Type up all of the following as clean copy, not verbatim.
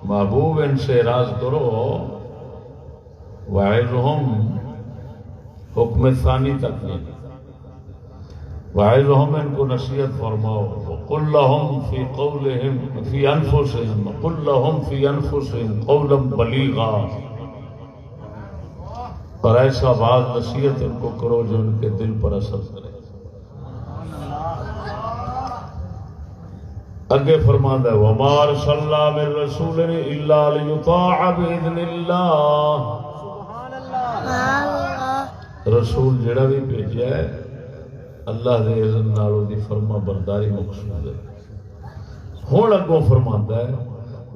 محبوب ان سے اعراض کرو، وعظہم حکم ثانی تک نہیں، وعظہم ان کو نصیحت فرماؤ، وقل لهم فی قولہم فی انفسہم، وقل لهم فی انفسہم قولا بلیغا، اور ایسا بعض نصیحت ان کو کرو جو ان کے دل پر اثر کرے۔ اگے فرماتا ہے وما ارسلنا من رسول الا لیطاع باذن اللہ، رسول جڑا بھی بھیجا ہے اللہ دے اذن نال دی فرما برداری مقصود ہے۔ ہن اگوں فرماتا ہے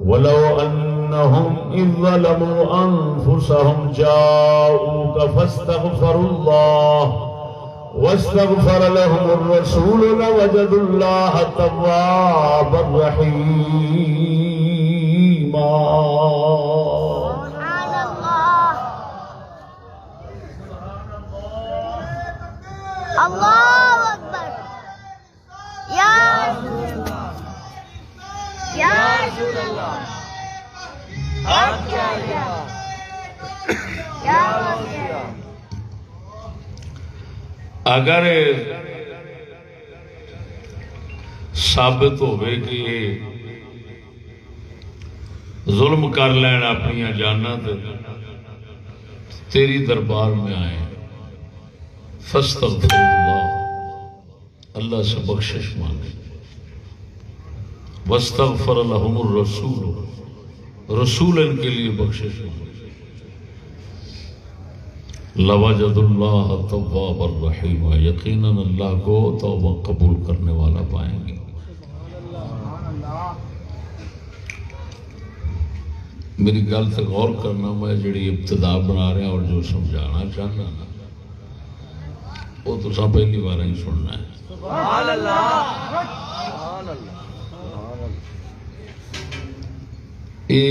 ولو انہم اذ ظلموا انفسہم جاؤوک فاستغفروا اللہ واستغفر لهم الرسول لوجدوا الله توابا رحيما۔ سبحان اللہ، اللہ اکبر، یا رسول اللہ، یا رسول اللہ، حق کیا یا رسول اللہ۔ اگر ثابت ہوئے کہ یہ ظلم کر لین اپنی جاناں تے تیری دربار میں آئے، فاستغفر اللہ، اللہ سے بخشش مانگے، واستغفر لهم الرسول، رسول ان کے لیے بخشش مانگے، لوجد اللہ توابا رحیما، یقیناً اللہ کو توبہ قبول کرنے والا پائیں گے۔ میری گل سے غور کرنا، میں جڑی ابتدا بنا رہا اور جو سمجھانا چاہنا نا وہ تو سب پہلی بار ہی سننا ہے۔ سبحان اللہ، سبحان اللہ۔ یہ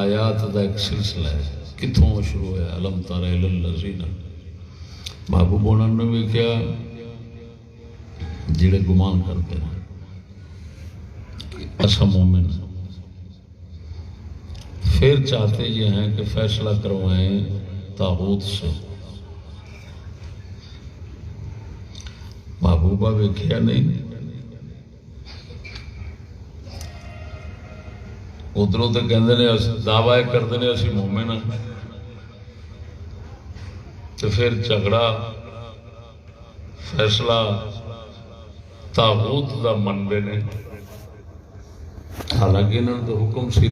آیات دا ایک سلسلہ ہے، کتوں شروع ہے؟ الم تر الی الذین، محبوب انہوں نے بھی کیا جڑے گمان کرتے ہیں ایسا مومن ہے، پھر چاہتے یہ ہیں کہ فیصلہ کروائیں طاغوت سے۔ محبوبہ ویکھیا نہیں، ادھروں تو کہندے نے دعوی کرتے ہیں اسی مومن ہاں، تو پھر جھگڑا فیصلہ طاغوت دا منبے نے، حالانکہ انہوں نے تو حکم سی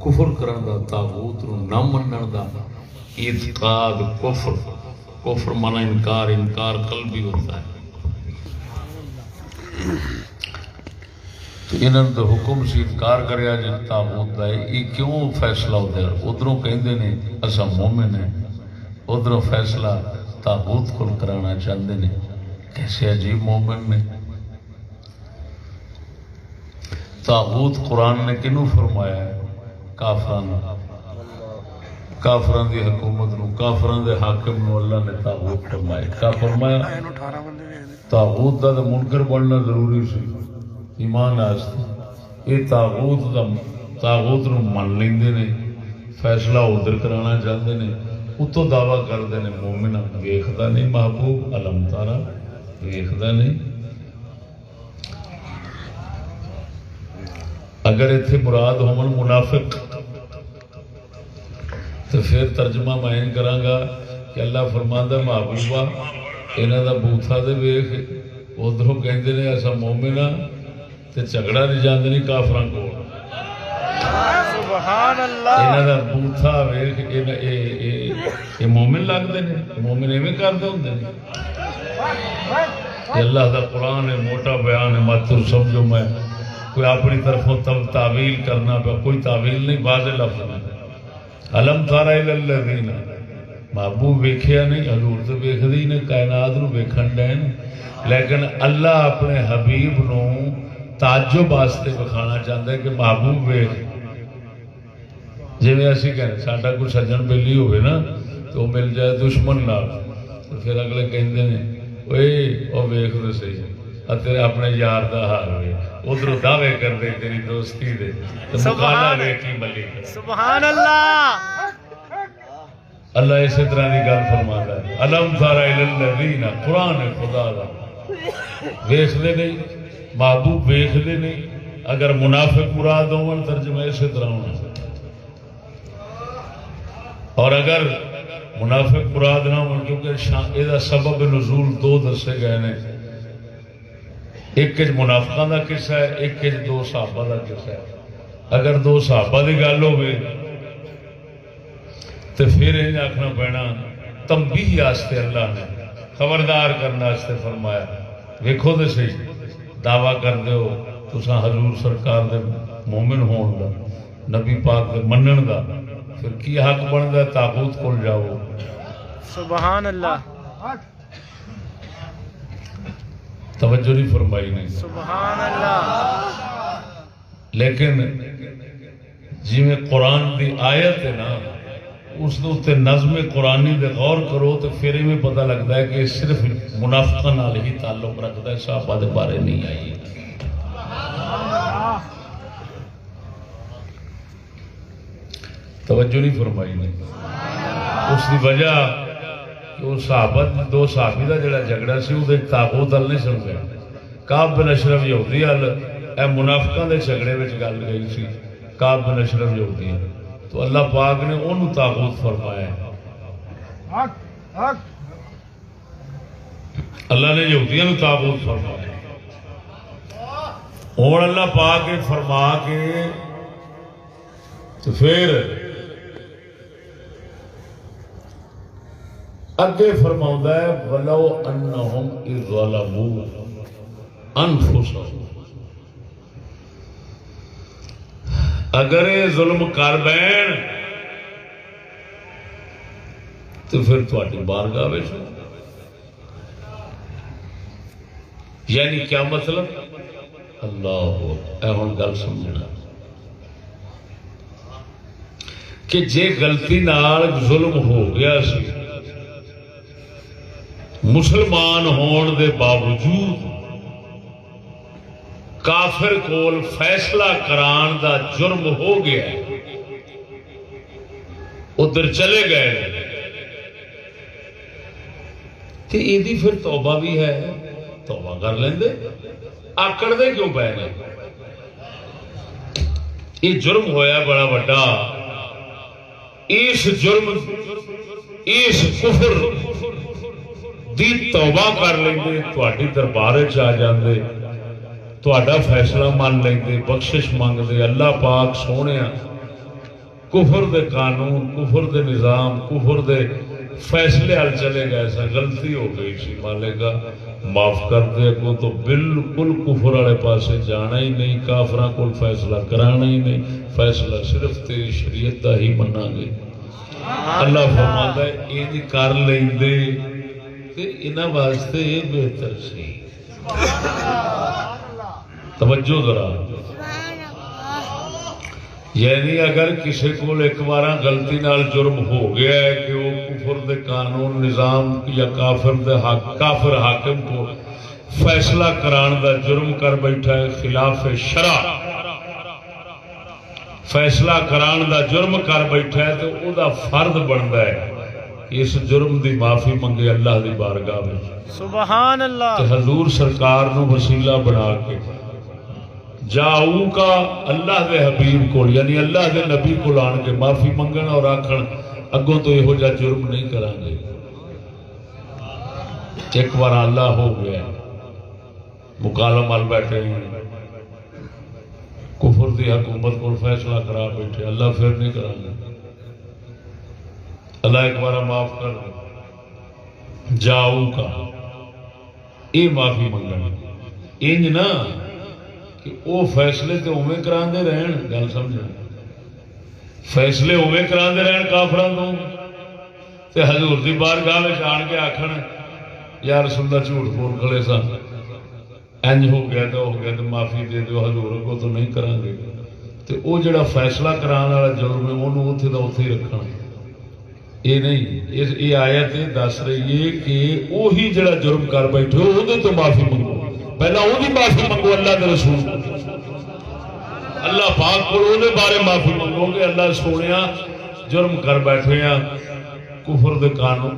کفر کرن دا، طاغوت نو نہ منن دا، اعتقاد کفر، کفر مانا انکار، انکار قلبی ہوتا ہے۔ تو انہوں نے تو حکم سے انکار کریا جن طاغوت دا، یہ کیوں فیصلہ ہوتا ہے؟ ادھروں کہندے نے اسا مومن ہیں، ادھروں فیصلہ طاغوت کو کرانا چاہتے ہیں۔ کیسے عجیب مومن نے۔ طاغوت قرآن نے کنوں فرمایا ہے؟ کافران، کافران دی حکومت نو، کافران دے حاکم نو اللہ نے طاغوت فرمایا۔ کیا فرمایا؟ طاغوت دا منکر بننا ضروری سی ایمان آستے، یہ طاغوت نو من لیندے نے، فیصلہ ادھر کرانا چاہتے ہیں، اتو دعویٰ کرتے ہیں مومنہ ویکھدا نہیں محبوب، علم تارا ویکھدا نہیں۔ اگر اتنے مراد ہومن منافق تو پھر ترجمہ میں کراں گا کہ اللہ فرماندا محبوبہ انہاں دا بوتھا دے ویکھ، ادھروں کہندے نے ایسا مومن آ تے جھگڑا نہیں جاندے نہیں کافراں کول۔ سبحان اللہ، انہاں دا بوتھا ویکھ، یہ مومن لگدے نے؟ مومن ایویں کردے ہوندے نے؟ اللہ دا قرآن ہے، موٹا بیان ہے، مت سمجھو میں کوئی اپنی طرفوں تعویل کرنا پہ، کوئی تعویل نہیں، واضح لفظ نہیں۔ علم تر الی الذین، محبوب ویکھیا نہیں، حضور تو ویکھدے ہی نے، کائنات نو ویکھن ڈے نے، لیکن اللہ اپنے حبیب نو تعجب واسطے وکھانا چاہتا ہے کہ محبوب ویکھ۔ جی اسی کہنے ساڈا کوئی سجن بیلی ہوئے نا تو وہ مل جائے دشمن نال، تو پھر اگلے کہندے نے اوے او ویکھ دے صحیح، تیرے اپنے یار دا حال ہوئے، ادھر دعوے کر دے تیری دوست بستی دے مکالا ویکھی ملی سبحان اللہ اللہ اسی طرح کی گل فرماتا ہے الم تر الی الذین قرآن خدا دا ویکھدے نہیں محبوب ویکھدے نہیں اگر منافق مراد ہون ترجمہ اسی طرح ہونا اور اگر منافق مراد نہ ہون کیونکہ یہ سبب نزول دو دسے گئے نے ایک منافقاں دا قصہ ہے ایک دو صحابہ دا قصہ ہے اگر دو صحابہ دی گل ہوئے تو پھر یہ آخنا پینا تنبیہ واسطے اللہ نے خبردار کرنے واسطے فرمایا ویکھو تو صحیح دعویٰ کر دیو تساں حضور سرکار دے مومن ہون دا نبی پاک دے منن دا پھر کی حق بنتا ہے تاغوت کول جاؤ سبحان اللہ توجہ نہیں فرمائی نہیں سبحان اللہ لیکن جی میں قرآن دی آیت ہے نا اس دے نظم قرآنی دے غور کرو تو پھر میں پتہ لگتا ہے کہ صرف منافقہ نال ہی تعلق رکھتا ہے صحابہ دے بارے نہیں آئی توجہ نہیں فرمائی نہیں اس کی وجہ کہ وہ صحابہ دو صحابی دا جڑا جھگڑا سی وہ تاغوت ال نہیں سمجھا کعب بن اشرف یہودی ال اے منافقاں دے جھگڑے وچ گل گئی سی کعب بن اشرف یہودی تو اللہ پاک نے انہوں تاغوت فرمایا اللہ نے یہودیاں نوں تاغوت فرمایا اور اللہ پاک نے فرما کے تو پھر اگے فرماؤں ہے وَلَوْ أَنَّهُمْ إِذْ ظَلَمُوا أَنفُسَهُمْ اگر یہ ظلم کر بین تو پھر تواڈی بارگاہ وچ یعنی کیا مطلب اللہ اے ہن گل سمجھنا کہ جے غلطی نال ظلم ہو گیا سی مسلمان ہون دے باوجود کافر کول فیصلہ کران دا جرم ہو گیا ادھر چلے گئے تو یہ پھر توبہ بھی ہے توبہ کر لیں دے آکڑ دے کیوں پہ گئے یہ جرم ہویا بڑا بڑا اس جرم اس کفر دی توبہ کر لیں دے تواڈی دربار چ آ جاندے تواڈا فیصلہ مان لیں دے بخشش مانگ دے اللہ پاک سونے کفر دے قانون کفر دے نظام کفر دے فیصلے حل چلے گئے سا غلطی ہو گئی سی مالک معاف کر دے کو تو بالکل کفر والے پاسے جانا ہی نہیں کافراں کول فیصلہ کرانا ہی نہیں فیصلہ صرف تیری شریعت دا ہی مننا گے اللہ فرماتا ہے یہ کر لیں دے انہاں واسطے یہ بہتر سی توجہ ذرا یعنی اگر کسی کو ایک بار غلطی نال جرم ہو گیا ہے کہ وہ کفر دے قانون نظام یا کافر حاکم کو فیصلہ کران دا جرم کر بیٹھا ہے خلاف شرع فیصلہ کران دا جرم کر بیٹھا ہے تو او دا فرض بنتا ہے اس جرم دی معافی منگے اللہ دی بارگاہ میں سبحان اللہ کہ حضور سرکار نو وسیلہ بنا کے جاؤ کا اللہ دے حبیب کو یعنی اللہ دے نبی کو آن کے معافی منگن اور آکھن اگوں تو یہو جا جرم نہیں کریں گے ایک بار اللہ ہو گیا مکالم ال بیٹھے ہیں کفر دی حکومت کو فیصلہ کرا بیٹھے اللہ پھر نہیں کریں گے اللہ ایک بار معاف کر دے جاؤ کا یہ معافی منگن انج نہ کہ وہ فیصلے تو اوے کراندے رہن گل سمجھنا فیصلے اوے کراندے رہن کافراں تو تے حضور دی بارگاہ وچ آن کے آکھن یا رسول اللہ جھوٹ بول کھڑے سن انج ہو گیا تو ہو گیا تو معافی دے دیو حضور کو تو نہیں کران گے تے او جڑا فیصلہ کران والا جرم ہے اونوں اوتھے دا اوتھے ہی رکھنا یہ نہیں یہ آیت دس رہی ہے کہ وہی جڑا جرم کر بیٹھے وہ تو معافی منگو پہلا وہی معافی منگو اللہ کے رسول اللہ پاک کو دے بارے معافی منگو گے اللہ سونیا جرم کر بیٹھے ہیں کفر دے قانون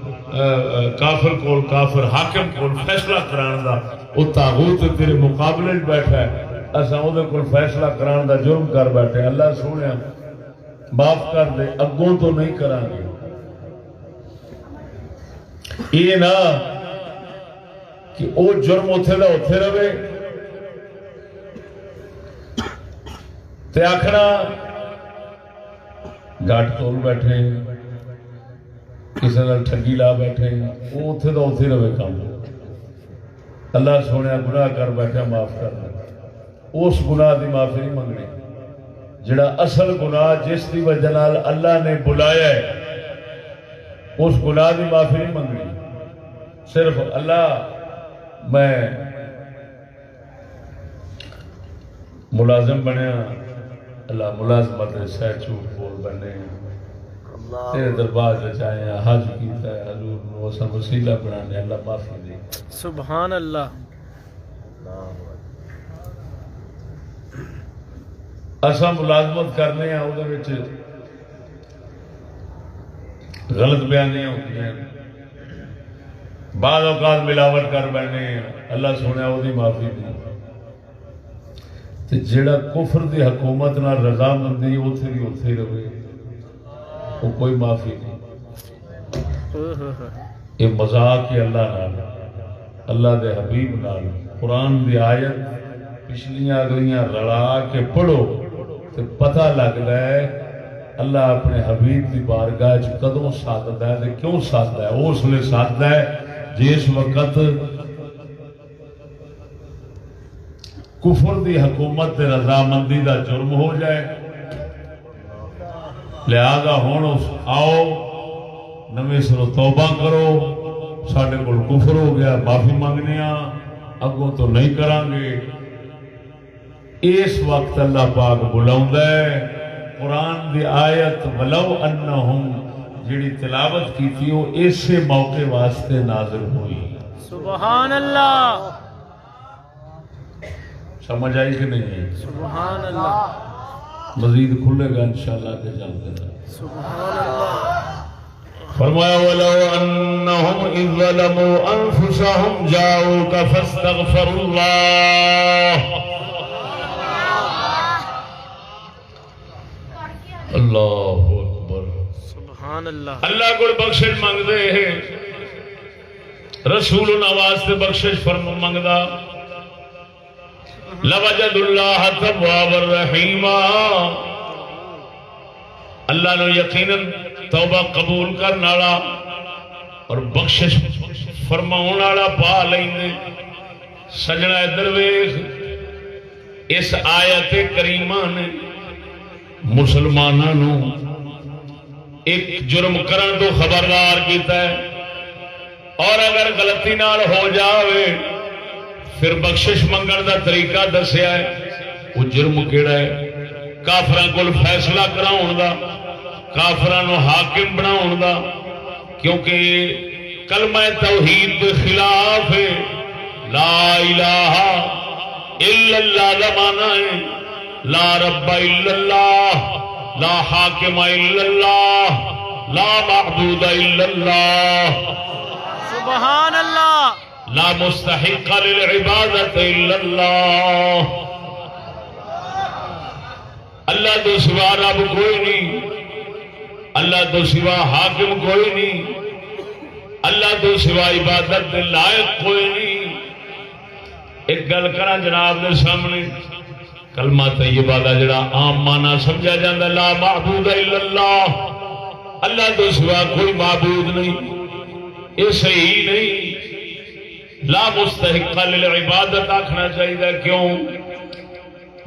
کافر کول کافر حاکم کول فیصلہ کران دا او طاغوت تیرے مقابلے وچ بیٹھا ہے اساں او دے کول فیصلہ کران دا جرم کر بیٹھے اللہ سونیا معاف کر دے اگوں تو نہیں کران گے یہ نہ کہ او جرم اوتھے دا اوتھے رہے تے آکھنا گاٹ تول بیٹھے ہیں کسی نال ٹھگی لا بیٹھے ہیں وہ اوتھے دا اوتھے رہے کام اللہ سونے گناہ کر بیٹھے معاف کر دے اس گناہ دی معافی نہیں منگنی جڑا اصل گناہ جس دی وجہ نال اللہ نے بلایا ہے اس گناہ دی معافی نہیں منگنی صرف اللہ میں ملازم بنیا اللہ ملازمت سہ جھوٹ بول بنے تیرے دربار چاہے ہیں حج کیتا ہے حضور نو اساں وسیلہ بنانے اللہ معافی دے سبحان اللہ اساں ملازمت کرنے ہیں وہ غلط بیانیاں ہوتی ہیں بعض اوقات ملاوٹ کر بیٹھنے ہیں اللہ سونے وہ معافی دے تے جڑا کفر دی حکومت نال رضامندی اوتھے دی اوتھے رہے وہ کوئی معافی نہیں یہ مذاق ہے اللہ نال اللہ دے حبیب نال قرآن دی آیت پچھلیاں اگلیاں رلا کے پڑھو تو پتہ لگتا ہے اللہ اپنے حبیب دی بارگاہ کدوں سادتا ہے کیوں سادتا ہے اس لیے سادتا ہے جس وقت کفر دی حکومت دے رضامندی دا جرم ہو جائے لہذا ہوں آؤ نویں سرو توبہ کرو ساڈے کول کفر ہو گیا معافی مانگنے اگوں تو نہیں کران گے اس وقت اللہ پاک بلاوندا ہے قرآن دی آیت ولو انہم جڑی تلاوت کی تھی وہ ایسے موقع واسطے نازل ہوئی سبحان اللہ سمجھ آئی کہ نہیں سبحان اللہ مزید کھلے گا انشاءاللہ کے چلتے ہیں سبحان اللہ فرمایا وَلَوْ أَنَّهُمْ إِذْ ظَلَمُوا أَنفُسَهُمْ جَاءُوكَ فَاسْتَغْفَرُوا اللَّهَ اللہ اکبر سبحان اللہ اللہ کو بخشش مانگ دے ہیں رسول نواز سے بخشش فرم مانگدا لوجد اللہ تواب الرحیم اللہ نے یقیناً توبہ قبول کرنے والا اور بخشش فرماؤن والا پا لیندے سجنا ادھر ویکھ اس آیت کریمہ نے مسلمانوں ایک جرم کرن تو خبردار کیتا ہے اور اگر غلطی نال ہو جاوے پھر بخشش منگن دا طریقہ دسیا ہے وہ جرم کیڑا ہے کافراں کول فیصلہ کراؤن دا کافراں نو حاکم بناؤن دا کیونکہ کلمہ توحید کے خلاف ہے لا الہ الا اللہ دا معنی ہے لا رب الا اللہ لا حاکم الا اللہ لا معبود الا اللہ سبحان اللہ لا مستحق للعبادت الا اللہ اللہ تو سوا رب کوئی نہیں اللہ تو سوا حاکم کوئی نہیں اللہ تو سوا عبادت دے لائق کوئی نہیں ایک گل کرا جناب دے سامنے کلمہ طیبہ دا جڑا عام معنی سمجھا جاندا لا معبود الا اللہ اللہ تو سوا کوئی معبود نہیں یہ صحیح نہیں لا مستحق للعبادت آکھنا چاہیے کیوں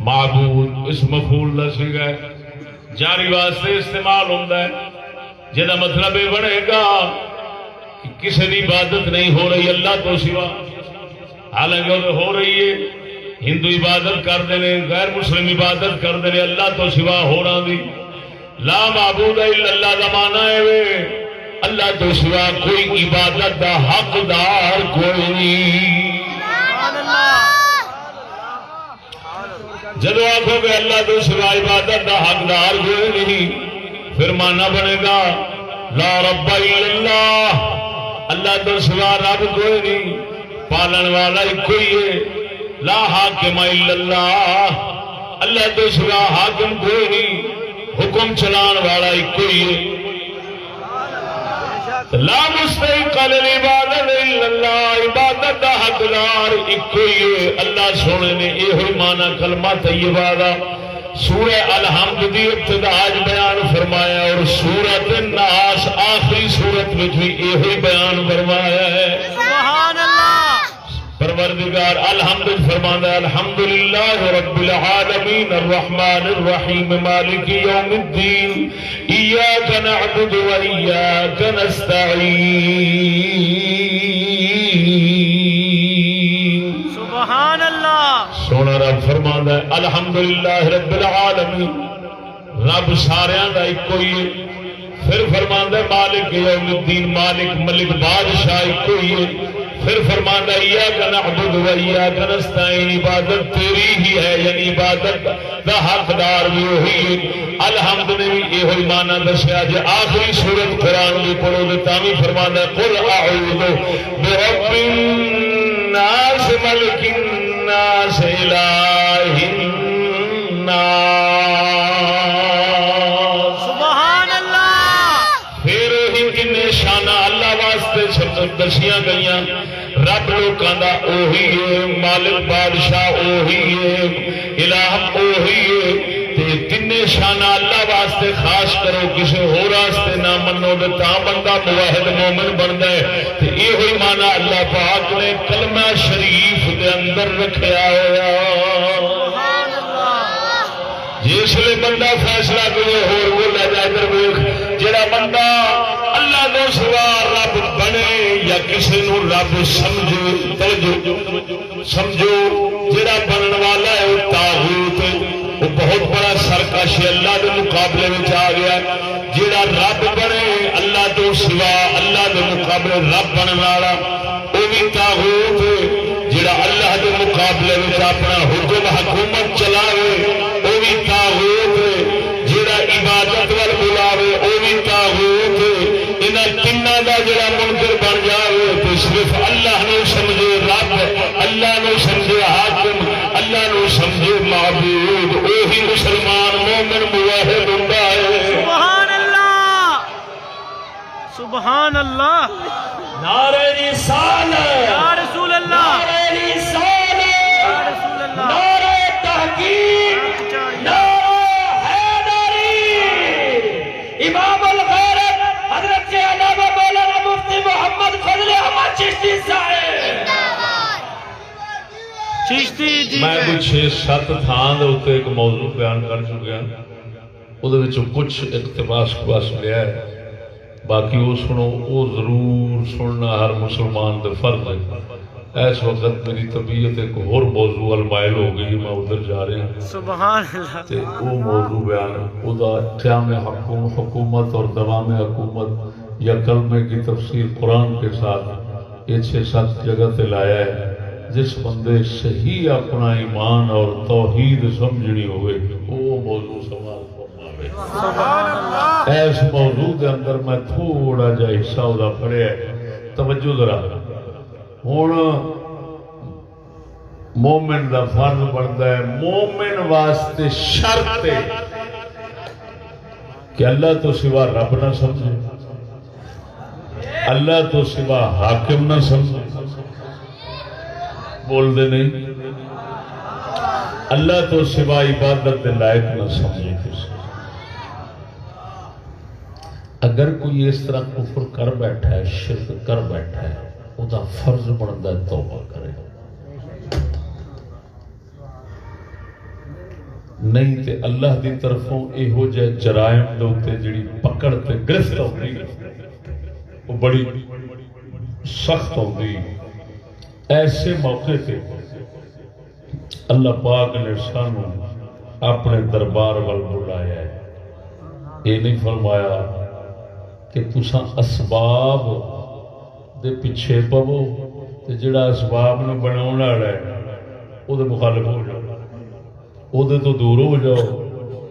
معبود اس مفعول دا صیغہ ہے جاری واسطے استعمال ہوتا ہے جہاں مطلب یہ بنے گا کہ کسی کی عبادت نہیں ہو رہی اللہ تو سوا حالانکہ وہ ہو رہی ہے ہندو عبادت کرتے ہیں غیر مسلم عبادت کرتے ہیں اللہ تو سوا ہو رہا دی لا معبود الا اللہ دا معنی ہے اللہ تو سوا کوئی عبادت دا حقدار کوئی نہیں جدو آخو گے اللہ تو سوا عبادت کا حقدار کوئی نہیں پھر مانا بنے گا لا رب الا اللہ، اللہ تو سوا رب کوئی نہیں، پالن والا ایک ہی ہے، لا حاکم الا اللہ، اللہ تو سوا حاکم کوئی نہیں، حکم چلان والا ایک ہی ہے، لا مستحق للعبادت الا اللہ، عبادت دا حقدار ایک ہی ہے اللہ سونے نے یہ مانا کلمہ طیبہ دا سورہ الحمد دی ابتدا بیان فرمایا اور سورۃ الناس آخری سورت میں بھی یہ بیان فرمایا ہے۔ سبحان اللہ۔ پروردگار الحمد فرمانا ہے الحمدللہ رب العالمین الرحمن الرحیم مالک یوم الدین ایاک نعبد و ایاک نستعین۔ سبحان اللہ۔ سونا رب فرمانا ہے الحمدللہ رب العالمین، رب سارے دا ایک کوئی ہے۔ پھر فرمانا ہے مالک یوم الدین، مالک ملک بادشاہ ایک کوئی ہے۔ پھر فرمانا ایاک نعبد و ایاک نستعین، عبادت تیری ہی ہے، یعنی عبادت دا حقدار بھی وہی ہے۔ الحمد نے بھی یہ مانا دسیا جی آخری سورت قرآن بھی پڑھو تو تامی فرمانا ہے قل اعوذ برب الناس ملک الناس الہ الناس۔ سبحان اللہ۔ پھر ہی کنے شانہ اللہ واسطے دسیاں گئیاں، رب لوکاں دا اوہی ہے، مالک بادشاہ اوہی ہے، الہ اوہی ہے، تے تینے شانہ اللہ واسطے خاص کرو، کسی ہو واسطے نہ منو تے تاں بندہ موحد مومن بندا ہے۔ تے یہ ہوئی مانا اللہ پاک نے کلمہ شریف دے اندر رکھیا ہوا۔ سبحان اللہ۔ جس لئے بندہ فیصلہ کرے ہور وہ لے جائے ادھر ویکھ، جڑا بندہ اللہ دے سوا رب بنے یا کسی نو رب سمجھے، سمجھو جڑا بنن والا ہے وہ طاغوت ہے، وہ بہت بڑا سرکش ہے، اللہ دے مقابلے میں آ گیا۔ جڑا رب بنے اللہ تو سوا اللہ دے مقابلے رب بننے والا وہ بھی طاغوت ہے۔ جڑا اللہ دے مقابلے میں اپنا حکم حکومت چلاوے وہ بھی طاغوت ہے۔ جڑا عبادت وال بلاوے وہ بھی طاغوت ہے۔ انہاں تیناں دا جڑا منکر بن جاوے تو صرف اللہ نو سمجھے رب، اللہ نو سمجھے حاکم، اللہ نو سمجھے معبود، وہی مسلمان مومن موحد ہوندا ہے۔ سبحان اللہ۔ سبحان اللہ۔ نعرہ رسالت، یا رسول اللہ، نعرہ رسالت، یا رسول اللہ، نعرہ تحقیق، نعرہ حیدری، امام الغیرت حضرت علامہ مولانا مفتی محمد فضل احمد چشتی صاحب۔ چشتی جی میں کوئی 6-7 تھان دے اوتے ایک موضوع بیان کر چکا، وہ کچھ اقتباس لیا ہے، باقی وہ سنو، وہ ضرور سننا ہر مسلمان دے فرض ہے۔ اس وقت میری طبیعت ایک اور موضوع المائل ہو گئی، میں ادھر جا رہا ہوں، سبحان اللہ۔ تے وہ موضوع بیان ہے قیام حکومت اور دوام حکومت یا کلمے کی تفسیر قرآن کے ساتھ یہ 6-7 جگہ تے لایا ہے۔ جس بندے صحیح اپنا ایمان اور توحید سمجھنی ہوئے وہ موضوع سماعت فرماوے۔ سبحان اللہ۔ اس موضوع کے اندر میں تھوڑا جا حصہ ادا پڑھیا ہے، توجہ ذرا۔ ہن مومن دا فرض بنتا ہے، مومن واسطے شرط ہے کہ اللہ تو سوا رب نہ سمجھے، اللہ تو سوا حاکم نہ سمجھے، بول دے نہیں، اللہ تو سوا عبادت کے لائق نہ سمجھے کسی۔ اگر کوئی اس طرح کفر کر بیٹھا ہے، شرک کر بیٹھا ہے، وہ دا فرض بنتا ہے توبہ کرے، نہیں تے اللہ دی طرفوں یہو جہے جرائم دے اوتے جڑی پکڑ تے گرفت ہوندی وہ بڑی سخت ہوندی۔ ایسے موقع تے اللہ پاک نے سانو اپنے دربار وال بلایا ہے، یہ نہیں فرمایا کہ تساں اسباب دے پیچھے پو تے جڑا اسباب نو بناون والا ہے او دے مخالف ہو جاؤ۔ وہ تو دور ہو جاؤ.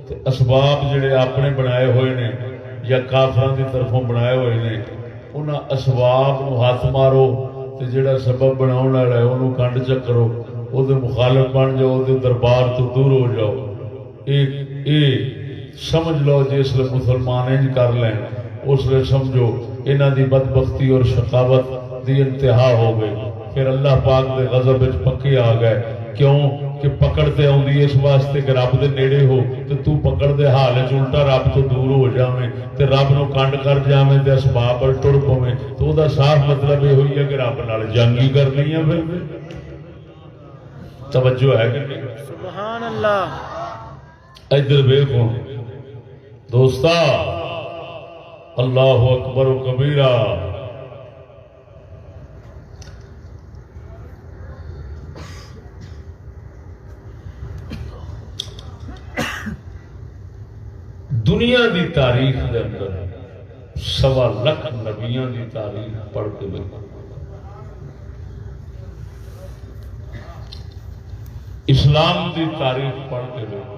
تے اسباب جڑے اپنے بنائے ہوئے نے یا کافراں دی طرفوں بنائے ہوئے نے انہاں اسباب نو ہاتھ مارو تے جڑا سبب بناؤن والا ہے انہوں کنڈ چکرو او دے مخالف بن جاؤ او دے دربار تو دور ہو جاؤ. اے سمجھ لو جس لئے مسلمان انج کر لیں اس لئے سمجھو انہاں دی بدبختی اور شقاوت دی انتہا ہو گئی. پھر اللہ پاک دے غضب وچ پکے آ گئے. کیوں کہ پکڑتے آؤندی اس واسطے کہ رب دے نیڑے ہو تے تو پکڑ دے حال وچ الٹا رب تو دور ہو جاویں تے رب نو کنڈ کر جاویں تے اسباب ول ٹر پویں تو او دا صاف مطلب یہ ہوئی ہے کہ رب نال جنگ ہی کرنی ہے. پھر توجہ ہے کہ نہیں؟ سبحان اللہ. ادھر دیکھو دوستا اللہ اکبر و کبیرہ. دنیا دی تاریخ دے اندر 1.25 لاکھ نبیاں دی تاریخ پڑھ کے دیکھو. اسلام دی تاریخ پڑھ کے دیکھو.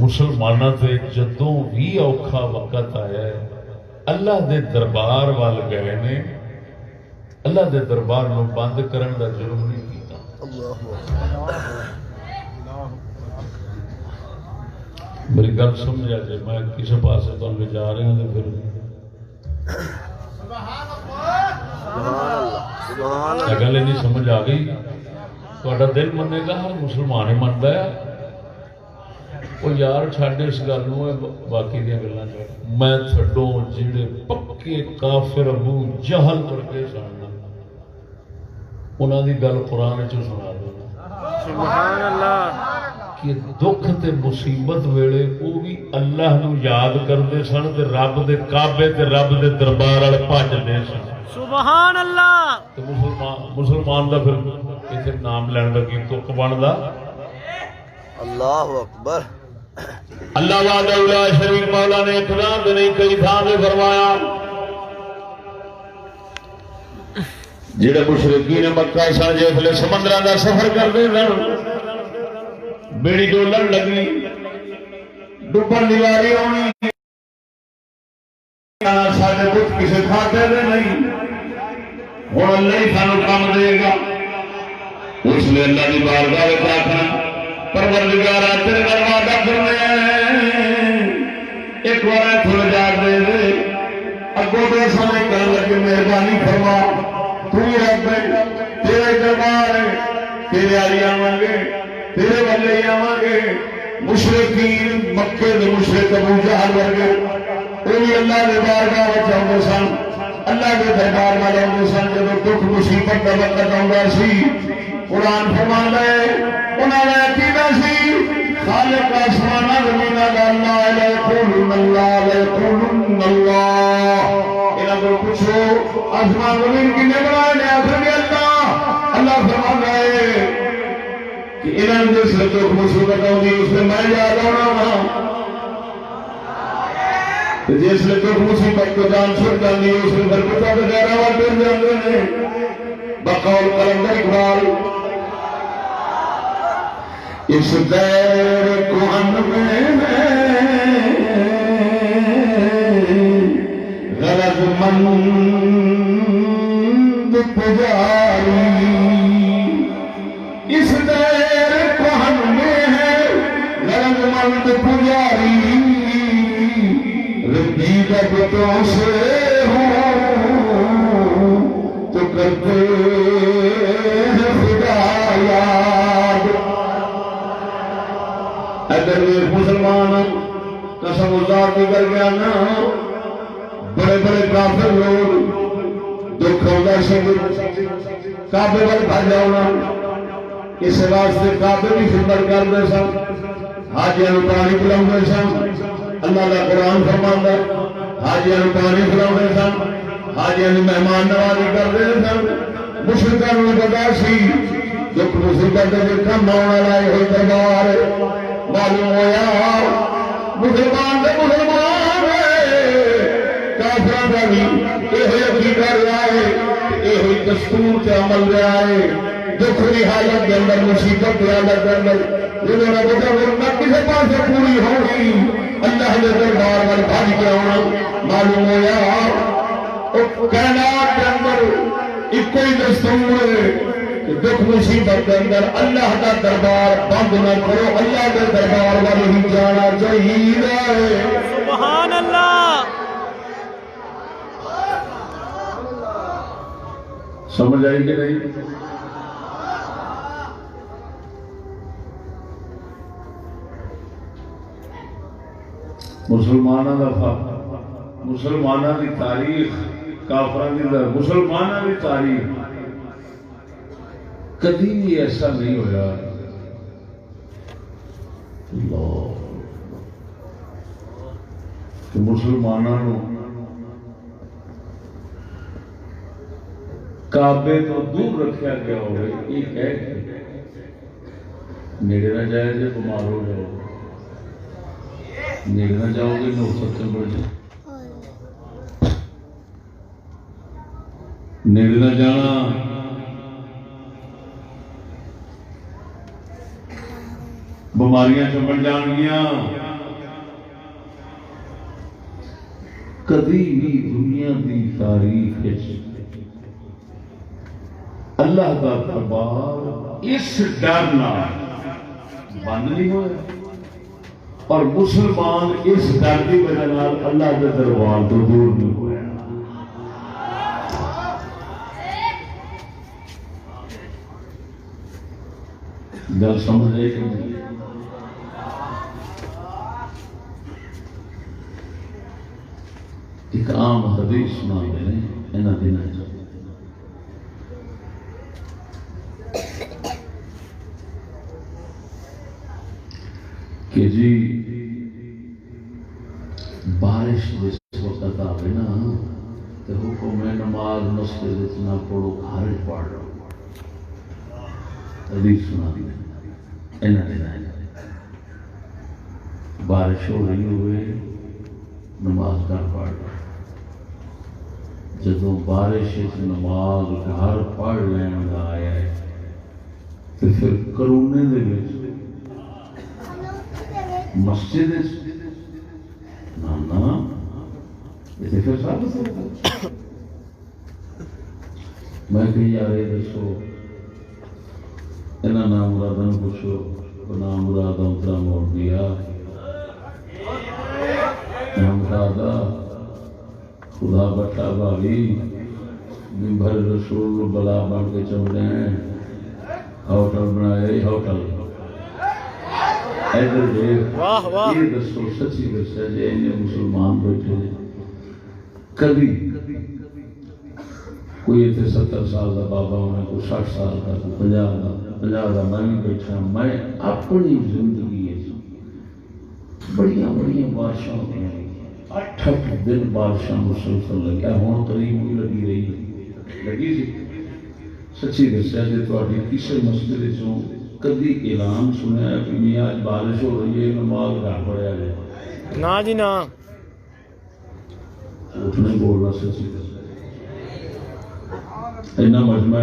مسلمانوں سے جدوں بھی اوکھا وقت آیا ہے اللہ دے دربار وال گئے نے. اللہ دے دربار نو بند کرن دا جرم نہیں کیتا. میری گل سمجھا جائے میں کسی پاس تو لے جا رہے ہیں تو پھر گل نہیں سمجھ آ گئی. تھوڑا دل منے گا ہر مسلمان ہی منتا ہے. وہ یار چھڈ اس گل باقی دیا گلیں میں چھڈو جڑے پکے کافر ابو جہل ورگے سن انہوں دی گل قرآن چ سنا دو. سبحان اللہ. کہ دکھ تے مصیبت ویلے وہ بھی اللہ نو یاد کرتے سن تے رب دے کعبے تے رب دے دربار والے بھجدے سن. سبحان اللہ. تے مسلمان دا پھر اتنے نام لین دا کی تک بندا. اللہ اکبر. اللہ وحدہ لا شریک مولا نے ایک رات نہیں کئی تھان سے فرمایا جڑے مشرکین مکہ سن جسے سمندراں دا سفر کرتے سن بیڑی ڈولن لگی ڈبن دی واری آنی سارے بت کسی کھاتے دے نہیں ہوں اللہ ہی سانو کام دے گا. اس لیے اللہ کی بارگاہ وچ آکھنا پروردگارا تیرے نال وعدہ کرنے ایک بار تھوڑا جاگ دے دے اگوں دے سامنے کرن لگے مہربانی فرما تو ہی رب ہے تیرے دربار ہے تیرے آلی آواں گے تیرے والے ہی آواں گے. مشرکین مکے دے مشرک ابو جہل ورگے وہ بھی اللہ دے بارگاہ وچ آؤندے سن اللہ دے دربار وچ آؤندے سن. جب دکھ مصیبت دا وقت آوندا سی قرآن فرماندا ہے انہاں دا عقیدہ سی خالق آسمان زمین دا اللہ لا یقولون اللہ لا یقولون اللہ. انہاں کو پوچھو آسمان زمین کنے بنائے نے آخر کے اللہ فرماندا ہے کہ انہاں نے جس دکھ مصیبت آؤندی اس میں میں یاد آنا وا جس دکھ مصیبت کو جان چھوڑ جاندی اس میں پھر پتہ وغیرہ وال ٹر جاندے نے. بقول قلندر اقبال اس دیر کہن میں غرض مند پجاری اس دیر کہن میں ہے غرض مند پجاری رنجیدہ بتوں سے ہوں تو کرتے ہیں خدا یاد. اگر مسلمان قسم ذات کی کر گیا نا بڑے بڑے کافر لوگ دکھ ہوتا سی کعبے وال بھج آنا اس واسطے کعبے بھی خدمت کرتے سن حاجیاں پانی پلاؤ سن. اللہ کا قرآن فرماندا حاجیاں پانی پلاؤ سن حاجیاں مہمان نوازی کرتے سن. مشرکاں نوں پتہ سی دکھ مصیبت دے کم آنے والا یہ دربار معلوم ہوا مسلمان دے مسلمان کافراں دا بھی یہ عقیدہ رہا ہے یہ دستور تے عمل رہا ہے دکھ کی حالت کے اندر مصیبت کی حالت کے اندر جنہوں نے بتا نہ کسی پاس پوری ہوگی اللہ نے دربار میں بھاج کے آنا معلوم ہوا کائنات کے اندر ایک کوئی دستور ہے کہ دکھ مصیبت کے اندر اللہ کا دربار بند نہ کرو اللہ کے دربار والے ہی جانا چاہیے سبحان اللہ سمجھ آئی کہ نہیں مسلمانوں کا مسلمانوں کی تاریخ کافران کی مسلمانوں کی تاریخ کدی بھی ایسا نہیں ہویا کہ مسلمانوں کعبے تو دور رکھا گیا ہوئے یہ ہے نیڑے نہ جائے جے بیمار ہو جاؤ نیڑے نہ جاؤ گے نو سکتے بڑھ جائے نیڑے نہ جانا بیماریاں چمڑ جان گیا کدی بھی دنیا کی تاریخ اللہ کا دربار اس ڈر نہ بند نہیں ہوا اور مسلمان اس ڈر کی وجہ اللہ کے دربار تو دور نہیں ہوا گل سمجھ رہے کہ نہیں ایک عام حدیث سنا دے انہاں دنوں کہ جی بارش جس وقت آئے نا تو حکم ہے نماز مسجد اتنا پڑھو گھر پڑھ لو حدیث سنا دی بارش ہو رہی ہوئے نماز گھر پڑھ لو جدو بارش نماز گھر پڑھ لینا آیا ہے تو پھر کرونے دے وچ مسجد نانا یہ پھر سب میں کہ یار یہ دسو انہاں نام مراداں پوچھو نام مراداں اترا موڑ دیا نام مرادا خدا بٹا بھاوی ممبر رسول بلا بن کے چل رہے ہیں ہوٹل بنائے ہوٹل یہ دسو سچی دسیا جی انہیں مسلمان بیٹھے کبھی کوئی اتنے 70 سال کا بابا ہونا کوئی 60 سال کا کوئی 50 کا میں بھی بیٹھا میں اپنی زندگی بڑی بڑی بارشاں ہوئی 8 دن بارشاں مسلسل لگی ہوں قریب بھی لگی رہی لگی سی سچی دسیا جی تھوڑی کسی مسجد چوں کدی اعلان سنیا کہ میاں آج بارش ہو رہی ہے نماز گھر پڑھیا جائے نا جی نا جھوٹ نہیں بولنا سچی اینا مجمع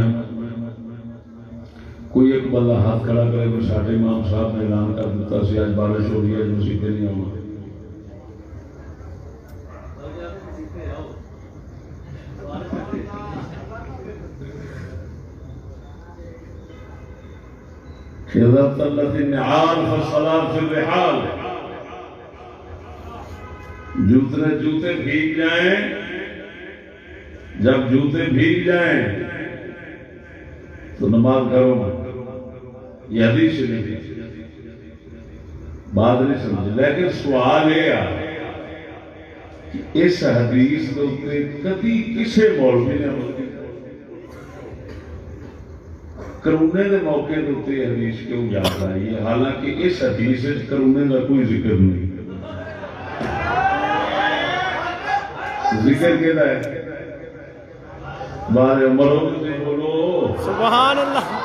کوئی ایک بندہ ہاتھ کھڑا کرے کہ ساڈے امام صاحب نے اعلان کر دیتا سی آج بارش ہو رہی ہے مسیحے نہیں آؤں إذا ابتلت النعال فالصلاة في الرحال جوتے بھیگ جائیں جب جوتے بھیگ جائیں تو نماز گھروں میں یہ حدیث نہیں بات نہیں سمجھ لیکن سوال یہ کہ اس حدیث کے اوپر کبھی کسی مولوی نے کرونے کے موقع کے اتنے حدیث کیوں یاد آئی ہے حالانکہ اس حدیث کرونے کا کوئی ذکر نہیں ذکر کہتا ہے بارے مرو بولو سبحان اللہ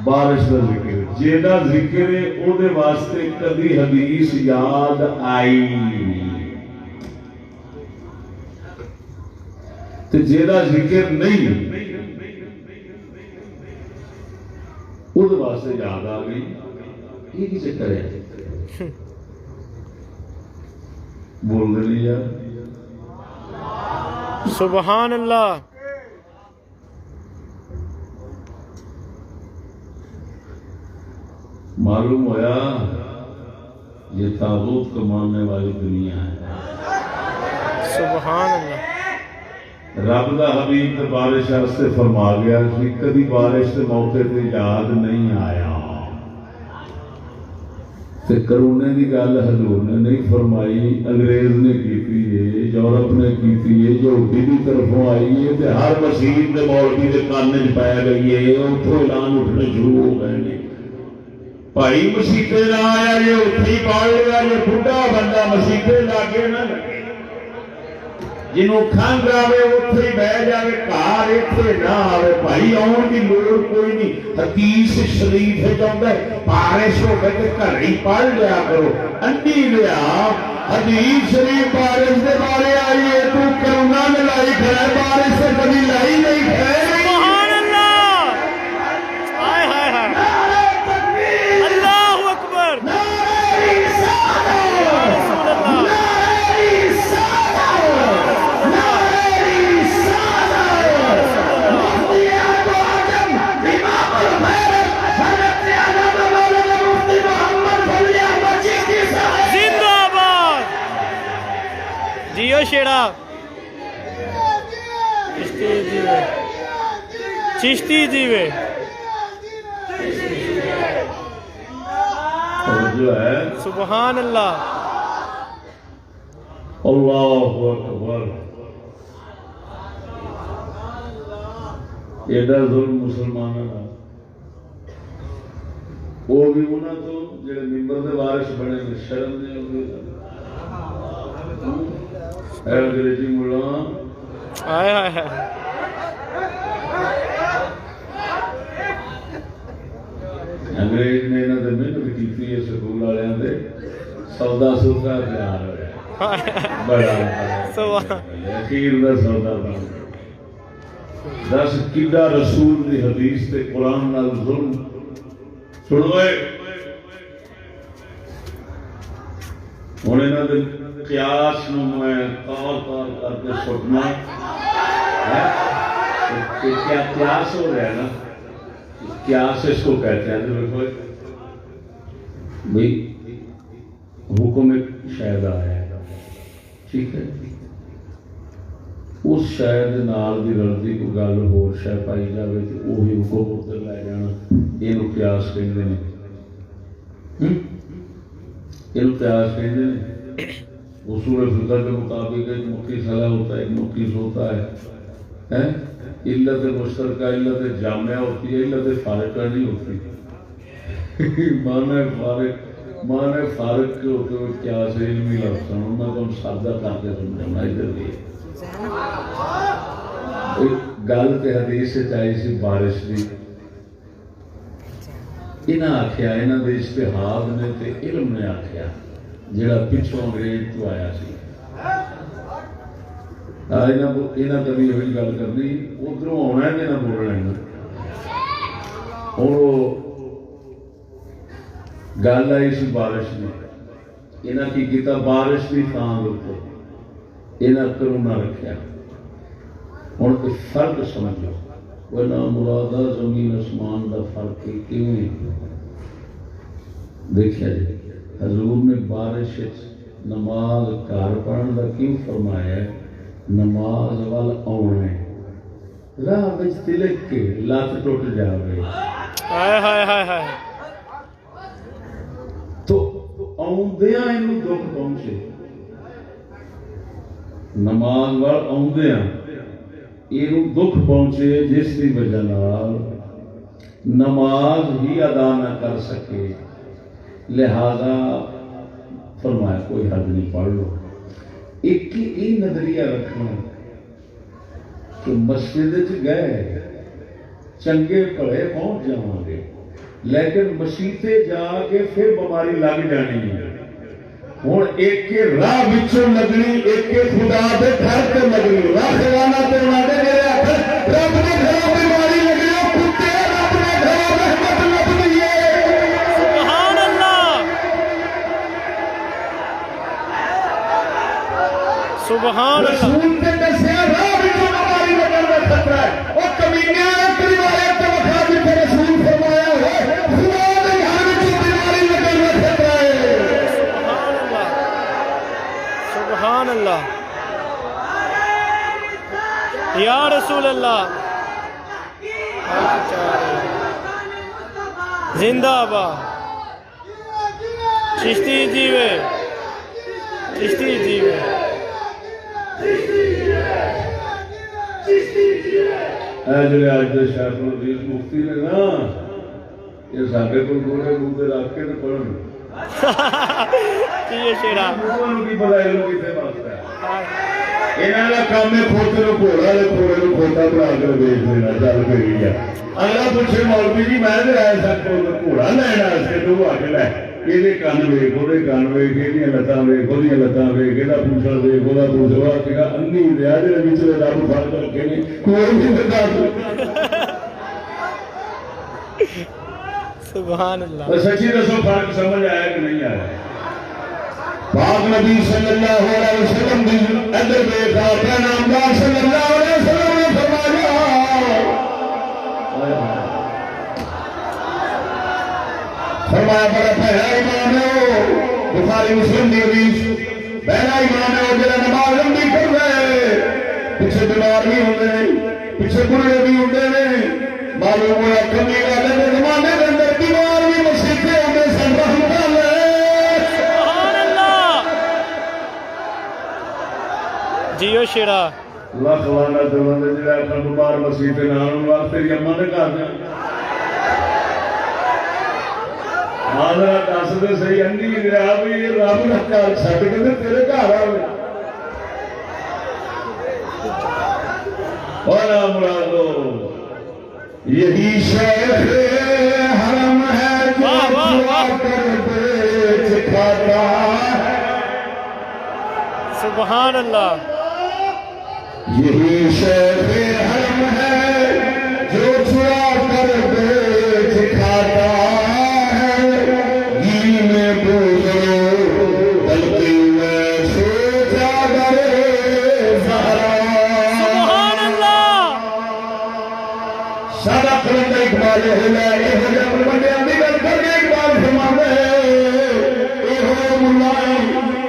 بارش کا ذکر جیڑا ذکر ہے او دے واسطے کبھی حدیث یاد آئی تے جیڑا ذکر نہیں وہ واسطے یاد آ گئی یہ کی چکر ہے بول دے نہیں یار سبحان اللہ معلوم ہوا یہ تاغوت کو ماننے والی دنیا ہے سبحان اللہ رب دا حبیب تے بارش واسطے فرما گیا کہ کبھی بارش کے موقع تے یاد نہیں آیا تے کرونے دی گل حضور نے نہیں فرمائی انگریز نے کیتی ہے یورپ نے کیتی ہے یہودی دی طرفوں آئی ہے تے ہر مسجد دے مولوی دے کان وچ پایا گئی ہے اوتھوں اعلان اٹھنے شروع ہو گئے نے بھائی مسیطے نہ آیا یہ اتھی پاڑ گیا یہ بڑھا بندہ مسیطے لاگے نہ لگے جنہوں کھنگ آوے اتھے بہ جاوے کار اتھے نہ آوے بھائی آن کی لوڑ کوئی نہیں حدیث شریف ہے جاندہ ہے بارش ہو گئے کہ کھڑی پڑھ لیا کرو انڈی لیا حدیث شریف بارش دے بارے آئی ہے تو کرونا میں لائی کھڑا ہے بارش سے کبھی لائی نہیں کھڑا ہے سبحان اللہ ہائے ہائے ہائے اللہ اکبر جیو شیڑا چشتی جیوے جو ہے سبحان اللہ اللہ اکبر ایڈا ظلم مسلمانوں کا وہ بھی انہوں تو جڑے ممبر دے وارث بنے شرم نہیں ہوگی اے انگریزی ملا ہائے ہائے ہائے انگریز نے انہوں نے محنت کی ہے سکول والوں نے سودا سودا تیار ہوا بڑا اخیر دا سودا بن دس کیڈا رسول دی حدیث تے قرآن نال ظلم سنو ہوں انہوں نے قیاس نو میں کار کار کر کے سٹنا کیا قیاس ہو رہا ہے نا قیاس اس کو کہتے ہیں دیکھو بھائی حکم ایک شاید آیا ہے ٹھیک ہے اس شاید نال دی رلدی کو گل ہور شے پائی جاوے تے وہی حکم ادھر لے جانا یہ قیاس کہندے نے یہ قیاس کہندے نے اصول فقہ کے مطابق ایک مقیس صلاح ہوتا ہے ایک مقیس ہوتا ہے علت مشترکہ علت جامعہ ہوتی ہے علت فارقہ نہیں ہوتی معنی فارق کے ہوتے ہوئے کیا سے علمی لفظ ہیں میں تو سادہ کر کے سمجھانا ادھر لیے گل تے حدیث سے چاہیے سی بارش دی انہاں آکھیا انہاں دے اجتہاد نے تے علم نے آکھیا جڑا پچھوں انگریز تو آیا سی انہاں کبھی یہ گل کرنی ادھروں آنا ہے نہ بولنا ہے اور گل آئی سی بارش نے انہاں کی کیتا بارش کی تھان اتنے انہاں کرونا رکھیا ہوں فرق سمجھ لو وہ نہ مرادہ زمین آسمان کا فرق کیوں دیکھا جی حضور نے بارش نماز گھر پڑھن کا کیوں فرمایا ہے نماز وال آنا ہے راہ بچ تلک کے لت ٹوٹ جائے تو آدھا یہ دکھ پہنچے نماز وال آدھا یہ دکھ پہنچے جس کی وجہ نماز ہی ادا نہ کر سکے لہذا فرمایا کوئی حد نہیں پڑھ لو ایک ہی نظریہ رکھنا کہ مسجد گئے چنگے پڑھے پہنچ جاؤں گے لیکن مسیطے جا کے پھر بیماری لگ جانی ہے ہوں ایک راہ بچوں لگنی ایک خدا دے گھر تے لگنی راہ خزانہ تے بنا دے میرے آخر رب نے گھروں بیماری لگنی کتے رب نے گھروں رحمت لگنی سبحان اللہ رسول نے دسیا راہ وچوں بیماری لگن دا خطرہ ہے او کمینے ایک روایت تے وکھا دتے رسول فرمایا ہے خدا دے گھر وچوں بیماری لگن دا خطرہ ہے سبحان اللہ یا رسول اللہ زندہ آباد چشتی جیوے چشتی جیوے اے جڑے اج دے شیخ العزیز مفتی نے نا یہ ساڈے کول گوڑے منہ رکھ کے تے پڑھن یہ شیرا انہوں کی پتہ علم کتے واسطے ہے انہاں دا کام ہے کھوتے نو گھوڑا تے گھوڑے نو کھوتا بنا کے بیچ دینا چل گئی ہے اگلا پوچھے مولوی جی میں تے آیا سا کو گھوڑا لینا اسے تو آ کے لے یہ کن ویک وہ کن ویک یہ لتاں ویک وہ لتاں ویک یہ پوچھل ویک وہ پوچھوا کہ انی لیا جی بچ رب فرق رکھے نہیں کوئی نہیں دس سبحان اللہ سچی دسو فرق سمجھ آیا کہ نہیں آیا پاک نبی صلی اللہ علیہ وسلم دی ادھر دیکھا اپنا نامدار صلی اللہ علیہ وسلم نے فرمایا فرمایا بڑا پہلا ایمان ہے بخاری مسلم دی حدیث پہلا ایمان ہے جڑا نماز لمبی کر رہے پیچھے بیمار بھی ہوندے نے پیچھے بڑے بھی ہوندے نے معلوم ہوا کمی والے نے زمانے کے اندر بیمار بھی مسیحے ہوندے سن رحمت اللہ سبحان اللہ جیو شیرا لکھ لانا دے جڑا اپنا بیمار مسیح تے نال واسطے تیری اماں نے گھر دے ماں دس دے صحیح انڈی گیا بھی رب نہ گھر چھڈ کے تے تیرے گھر آوے اور مرادو یہی شیخ حرم ہے جو دعا کر بیچ کھاتا ہے سبحان اللہ یہی شیخ حرم ہے جو چرا کر بیچ کھاتا ہے گی میں بولو بلکہ میں سوچا کرے سبحان اللہ سارا کرن دا اقبال ہے یہ ہو جائے بندے اندھی گل کر کے اقبال فرماندے اے ہو مولا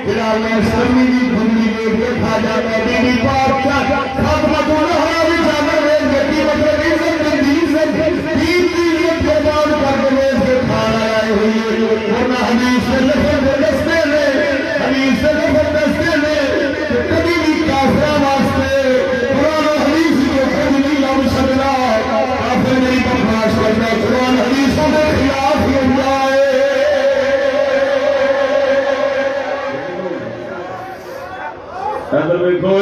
جلال میں سرمی دی دھندی دے کے کھا جاتا بی بی پاک کیا خاتمہ تو رہا بھی چادر ویل گٹی مطلب عزت دین کی قربان کر کے سے کھانا آئے ہوئی ورنہ حدیث سے لفظ دستے نے حدیث سے لفظ دستے نے کبھی بھی کافرہ واسطے قرآن و حدیث کو کبھی نہیں لوگ سکتا کافر نہیں برداشت کرتا قرآن حدیثوں کے خلاف ہو جائے ادھر دیکھو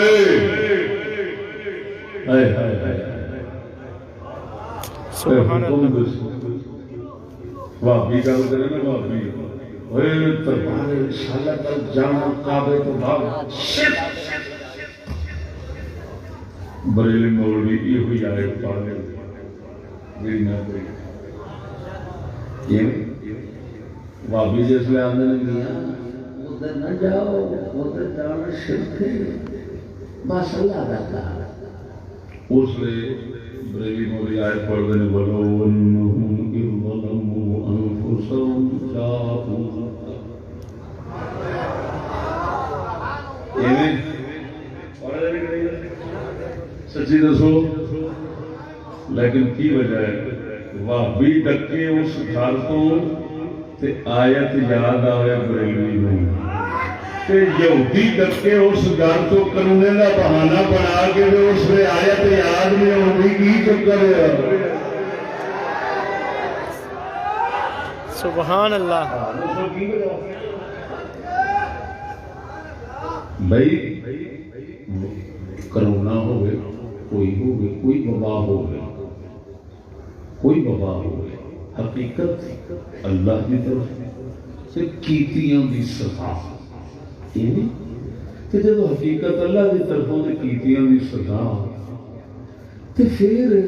سبحان اللہ بھابی گل کرے نا بھابی تربار انشاءاللہ کل جانا کعبے تو بھاگ بریلی مولوی یہ ہوئی آئے پڑھنے میری نہ کوئی بھابی جس لئے آنے نہیں ادھر نہ جاؤ ادھر جانا شرک ہے بس اللہ رکھا اس لئے بریلی مولی آیت پڑھ دینے بولو وَإِنَّهُمْ إِذْ ظَلَمُوا أَنفُسَهُمْ جَاءُوكَ سچی دسو لیکن کی وجہ ہے وہابی ڈکے اس گھر تو تے آیت یاد آئے بریلوی نہیں تے یہودی ڈکے اس گھر تو قانونے کا بہانہ بنا کے اس میں آیت یاد نہیں ہوگی کی چکر ہے سبحان اللہ بھائی کرونا ہو گئے کوئی وبا ہو گئے کوئی وبا ہو گئے حقیقت اللہ کی طرف سے کیتیاں دی سزا کہ جب حقیقت اللہ کی طرفوں سے کیتیاں دی سزا تو پھر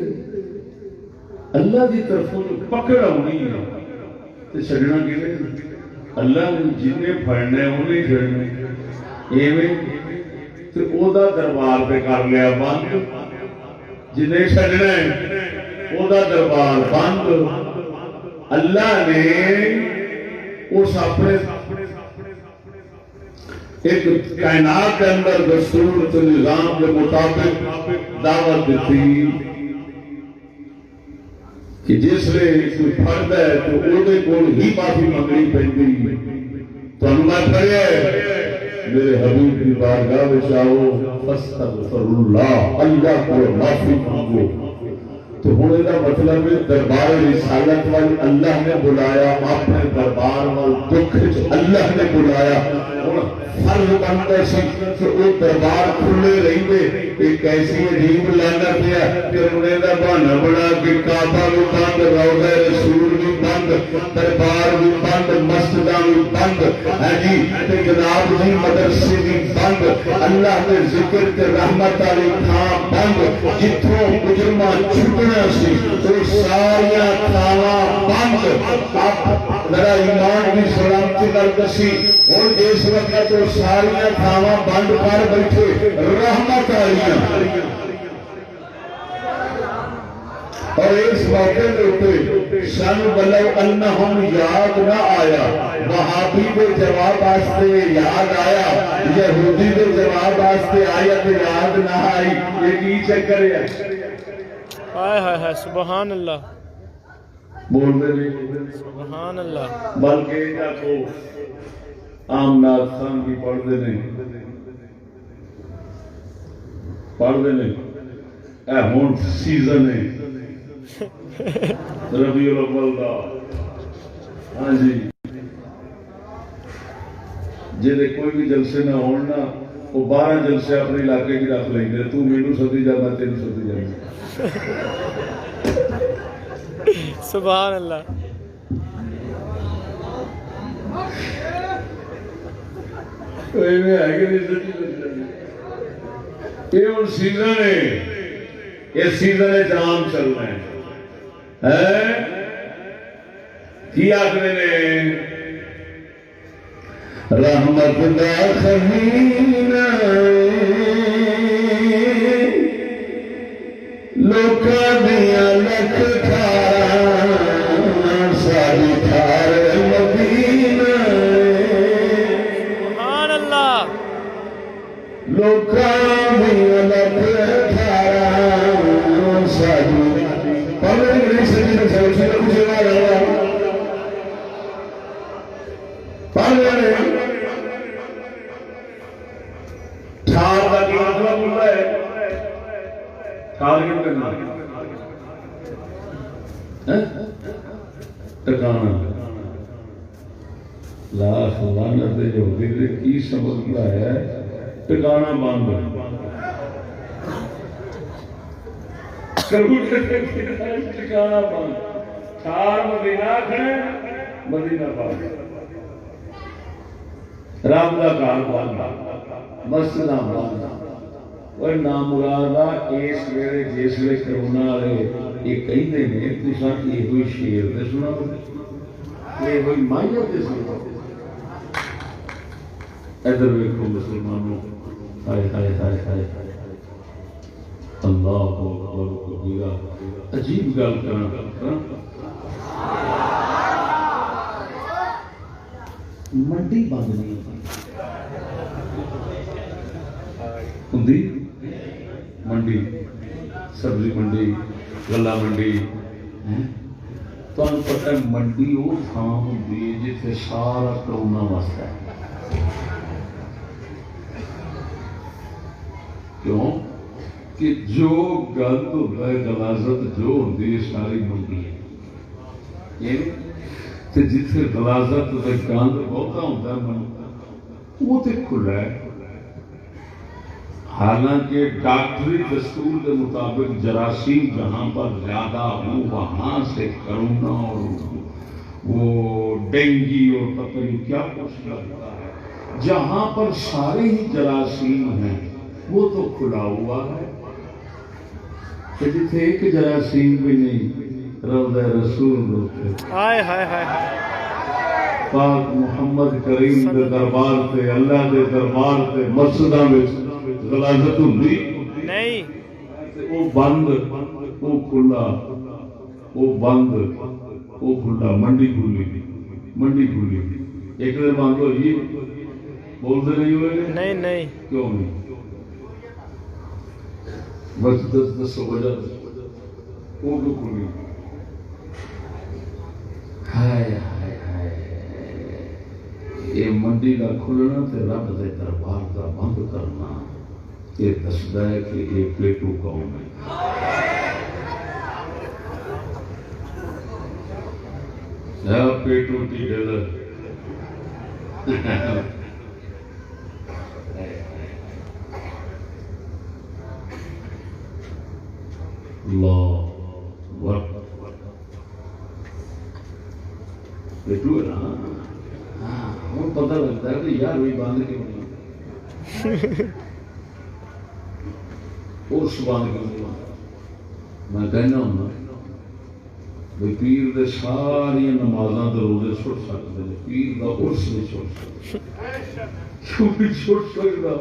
اللہ کی طرفوں سے پکڑ آنی ہے تو چھڑنا کہ اللہ نے جنہیں پھڑنے انہیں چھڑنے ایویں تو او دا دربار پہ کر لیا بند جنہیں چھڑنا ہے او دا دربار بند اللہ نے اس اپنے ایک کائنات کے اندر دستور تو نظام کے مطابق دعوت دیتی کہ جس نے کوئی فرد ہے تو وہ دے کول ہی معافی منگنی پہنگی تو انہوں پڑھے میرے حبیب کی بارگاہ میں چاہو فاستغفر اللہ اللہ کو معافی مانگو تو ہونے کا مطلب ہے دربار رسالت والی اللہ نے بلایا اپنے دربار وال دکھ اللہ نے بلایا فرض بنتا سی کہ وہ دربار کھلے رہیں گے ایک ایسی عجیب لعنت ہے کہ انہیں دا بہانا بنا کہ کعبہ بھی بند روضہ رسول بھی بند دربار بھی بند مسجداں بھی بند ہے جی تے جناب جی مدرسے بھی بند اللہ کے ذکر تے رحمت علی تھاں بند جتھوں مجرمہ چھٹنا سی تو ساریاں تھاواں بند آپ ذرا ایمان بھی سلامتی کر دسی اور اس وقت تو ساریاں تھاواں بند کر بیٹھے رحمت آئیاں اور اس موقع میں شان بلو انہم یاد نہ آیا وہابی دے جواب آستے یاد آیا یہودی دے جواب آستے آیت یاد نہ آئی یہ کی چکر ہے ہائے ہائے ہائے سبحان اللہ بول دے نہیں سبحان اللہ بلکہ یا کو عام نات خان کی پڑھ دے نہیں پڑھ دے نہیں اے ہون سیزن ہے ربیع الاول دا ہاں جی جیدے کوئی بھی جلسے نہ ہونا وہ 12 جلسے اپنے علاقے کی رکھ لیں گے تو مینو سدی جانا تین سدی جانا سبحان اللہ یہ ان سیزن ہے یہ سیزن جام چل رہے ہیں کی آخری نے رحمت دا خزینہ لوکاں دیاں لکھ تھار ساری تھار مدینہ سبحان اللہ لوکاں دیاں لکھ تھار ساری پہلے انگلیش سے سوچنے کو جوا رہا پہلے ٹھار کا کی مطلب ہوتا ہے ٹارگٹ کرنا ٹکانا لاکھ لعنت جو ہوگی کی سمجھتا ہے ٹکانا باندھ ٹکانا باندھ ٹھار مدینہ کھڑے مدینہ باندھ رب کا گھر باندھ مسجد باندھ اور نامرادہ اس ویلے جس ویلے کرونا والے یہ کہتے ہیں تساں یہ ہوئی شیر دے سنا یہ ہوئی مائیہ دے سنا ادھر ویکھو مسلمانوں ہائے ہائے ہائے ہائے اللہ اکبر کبیرہ عجیب گل کرنا منڈی بند نہیں ہوندی منڈی سبزی منڈی گلا منڈی تمہیں پتہ ہے منڈی وہ تھان ہوندی ہے جتنے سارا کرونا واسطہ ہے کیوں کہ جو گند ہوتا ہے غلاظت جو ہوتی ہے ساری منڈی ہے تے جتنے غلاظت تے گند بہتا ہوتا ہے وہ تے کھلا ہے حالانکہ ڈاکٹری دستور کے مطابق جراثیم جہاں پر زیادہ ہوں وہاں سے کرونا اور وہ ڈینگی اور پتہ نہیں کیا کچھ لگتا ہے جہاں پر سارے ہی جراثیم ہیں وہ تو کھلا ہوا ہے کہ جتنے ایک جراثیم بھی نہیں روضہ رسول روتے ہائے ہائے ہائے پاک محمد کریم دے دربار تے اللہ دے دربار تے مسجداں وچ غلاظت ہوندی نہیں وہ بند وہ کھلا وہ بند وہ کھلا منڈی کھلی ایک دن بند ہوئی بولتے نہیں ہوئے نہیں کیوں نہیں بس دس وجہ وہ کیوں کھلی ہائے ہائے ہائے یہ منڈی کا کھلنا تے رب دے دربار کا بند کرنا یہ دسدا ہے کہ یہ پیٹو کون ہے پیٹو کی ڈل اللہ پیٹو ہے نا ہوں پتہ لگتا ہے کہ یار وہی باندھ کیوں نہیں اس باندھ کیوں نہیں میں کہنا ہوں بھائی پیر دے ساری نمازاں دے روزے چھوڑ سکتے ہیں پیر دا عرس نہیں چھوڑ سکتے کیوں نہیں چھوڑ سکتا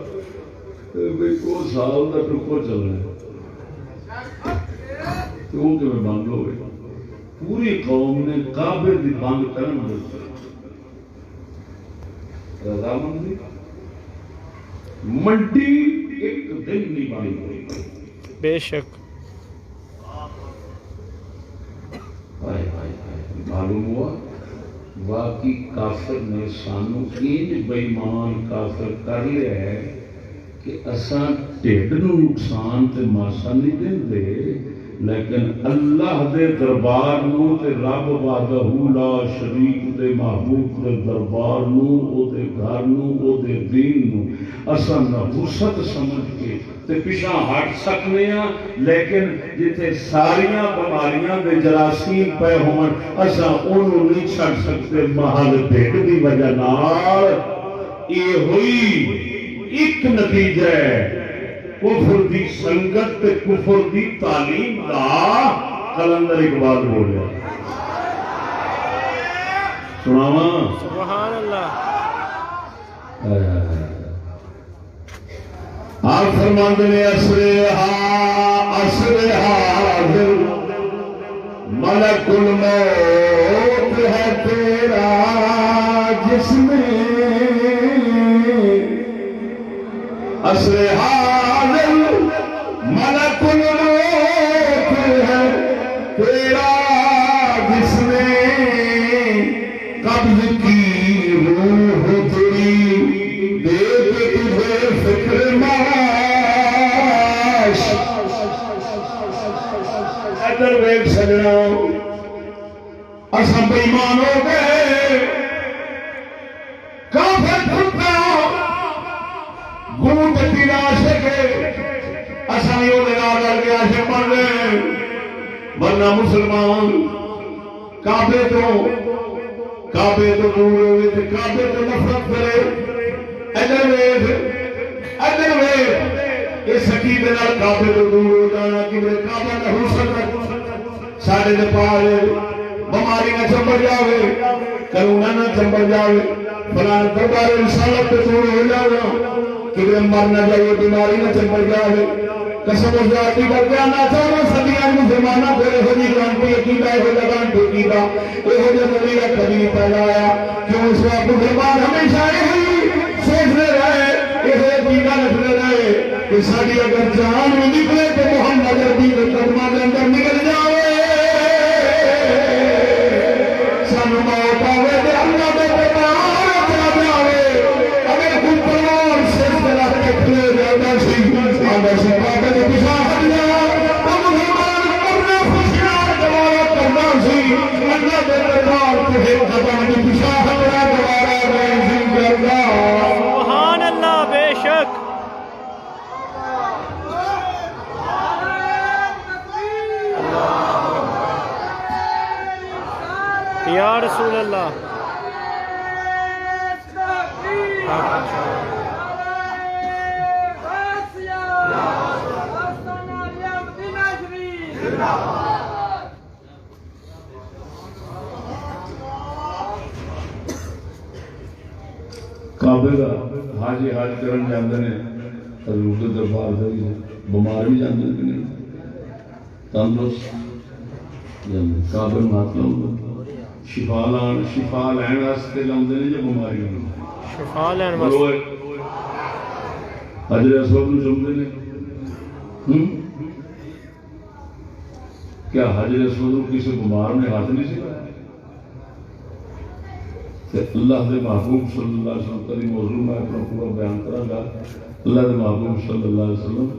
بھائی کو سال دا ٹکو چل رہا ہے تو وہ کہ میں بند ہو گئی پوری قوم نے کعبے دی بند کرن دے رضامندی منڈی ایک دن نہیں بند ہوئی بے شک معلوم ہوا واقعی کافر نے سانو انج بےمان کافر کر لیا ہے کہ اساں ٹھڈ نو نقصان تے ماسا نہیں دیندے لیکن اللہ دے دربار نو تے رب وحدہ لا شریک دے محبوب دے دربار نو او دے گھر نو او دے دین نو اساں نفست سمجھ کے تے پیچھے ہٹ سکنے ہاں لیکن جتھے ساریاں بیماریاں دے جراثیم پے ہون اساں اونوں نہیں چھڑ سکتے محل بھیڑ دی وجہ نال یہ ہوئی ایک نتیجہ ہے کفر دی سنگت تے کفر دی تعلیم دا کلندر اقبال بولیا سناواں سبحان اللہ آپ فرماندے نے اسرہا حاضر ملک الموت ہے تیرا جس میں اسرہا ملک الموت ہے تیرا جس نے قبض کی روح تیری دے کے تجھے فکر معاش ادھر ویک سجنا اساں بے ایمان ہو گئے کافر پھٹا گرو تے عاشق اساں یوں دے نال کے عاشق بن گئے ورنہ مسلمان کعبے تو دور ہوئے تے کعبے تو نفرت کرے ادھر ویکھ اس عقیدے نال کعبے تو دور ہو جانا کہ میرے کعبہ نہ ہو سکتا ساڈے دے پار بیماری نہ چمبڑ جاوے کرونا نہ چمبڑ جاوے فلاں دربار رسالت تو دور ہو جانا کہ مر نہ جائے بیماری نہ چمبڑ جاوے قسم ذاتی بردیا نہ چاہو صدیاں مسلمانہ کو یہ ہوئی گرانٹی عقیدہ یہ لگان ٹھیکیدہ یہ ہوئی نظریہ کبھی پیدا آیا کیوں اس وقت مسلمان ہمیشہ یہی سوچنے رہے یہ عقیدہ رکھنے رہے کہ ساری اگر جان میں نکلے تو محمد عربی کے قدمہ کے اندر نکل جاوے سن موت آوے دے اللہ دے پیار چلا جاوے اگر کوئی پروار سے طرح کے کھلے جاتا سی آدھا سی بابے نے پیچھا ہٹ جا تو مسلمان کرنا خوشیاں دوارا کرنا سی اللہ دے دربار تجھے قدم کے پیچھا ہٹنا دوارا رہی کرنا سبحان اللہ بے شک یا رسول اللہ کعبے کا حاجی حاج کرن جاندے نے حضور کے دربار سے بیمار بھی جاندے کہ نہیں تندرست قابل مات لاؤں شفا لین واسطے لاؤندے نے جو بیماری ہوندی شفا لین واسطے حجر اسود نوں چومدے نے کیا حجر اسود نوں کسی بیمار نے ہاتھ نہیں سی لایا اللہ دے محبوب صلی اللہ علیہ وسلم کا موضوع میں اپنا پورا بیان کراں گا اللہ دے محبوب صلی اللہ علیہ وسلم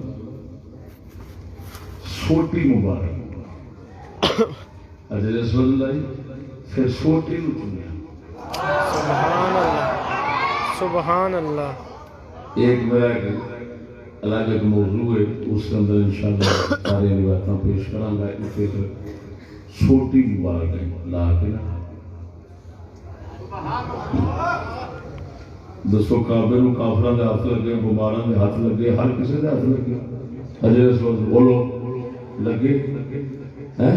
سوٹی مبارک حجر اسود لائی پھر سوٹی نوں چومیا سبحان اللہ سبحان اللہ ایک میرا الگ ایک موضوع ہے اس کے اندر انشاءاللہ ساری روایتاں پیش کراں گا پھر سوٹی مبارک ہے لا کے نا دسو کعبے نوں کافراں دے ہاتھ لگے بیماراں دے ہاتھ لگے ہر کسی دے ہاتھ لگے حجر اسود بولو لگے ہیں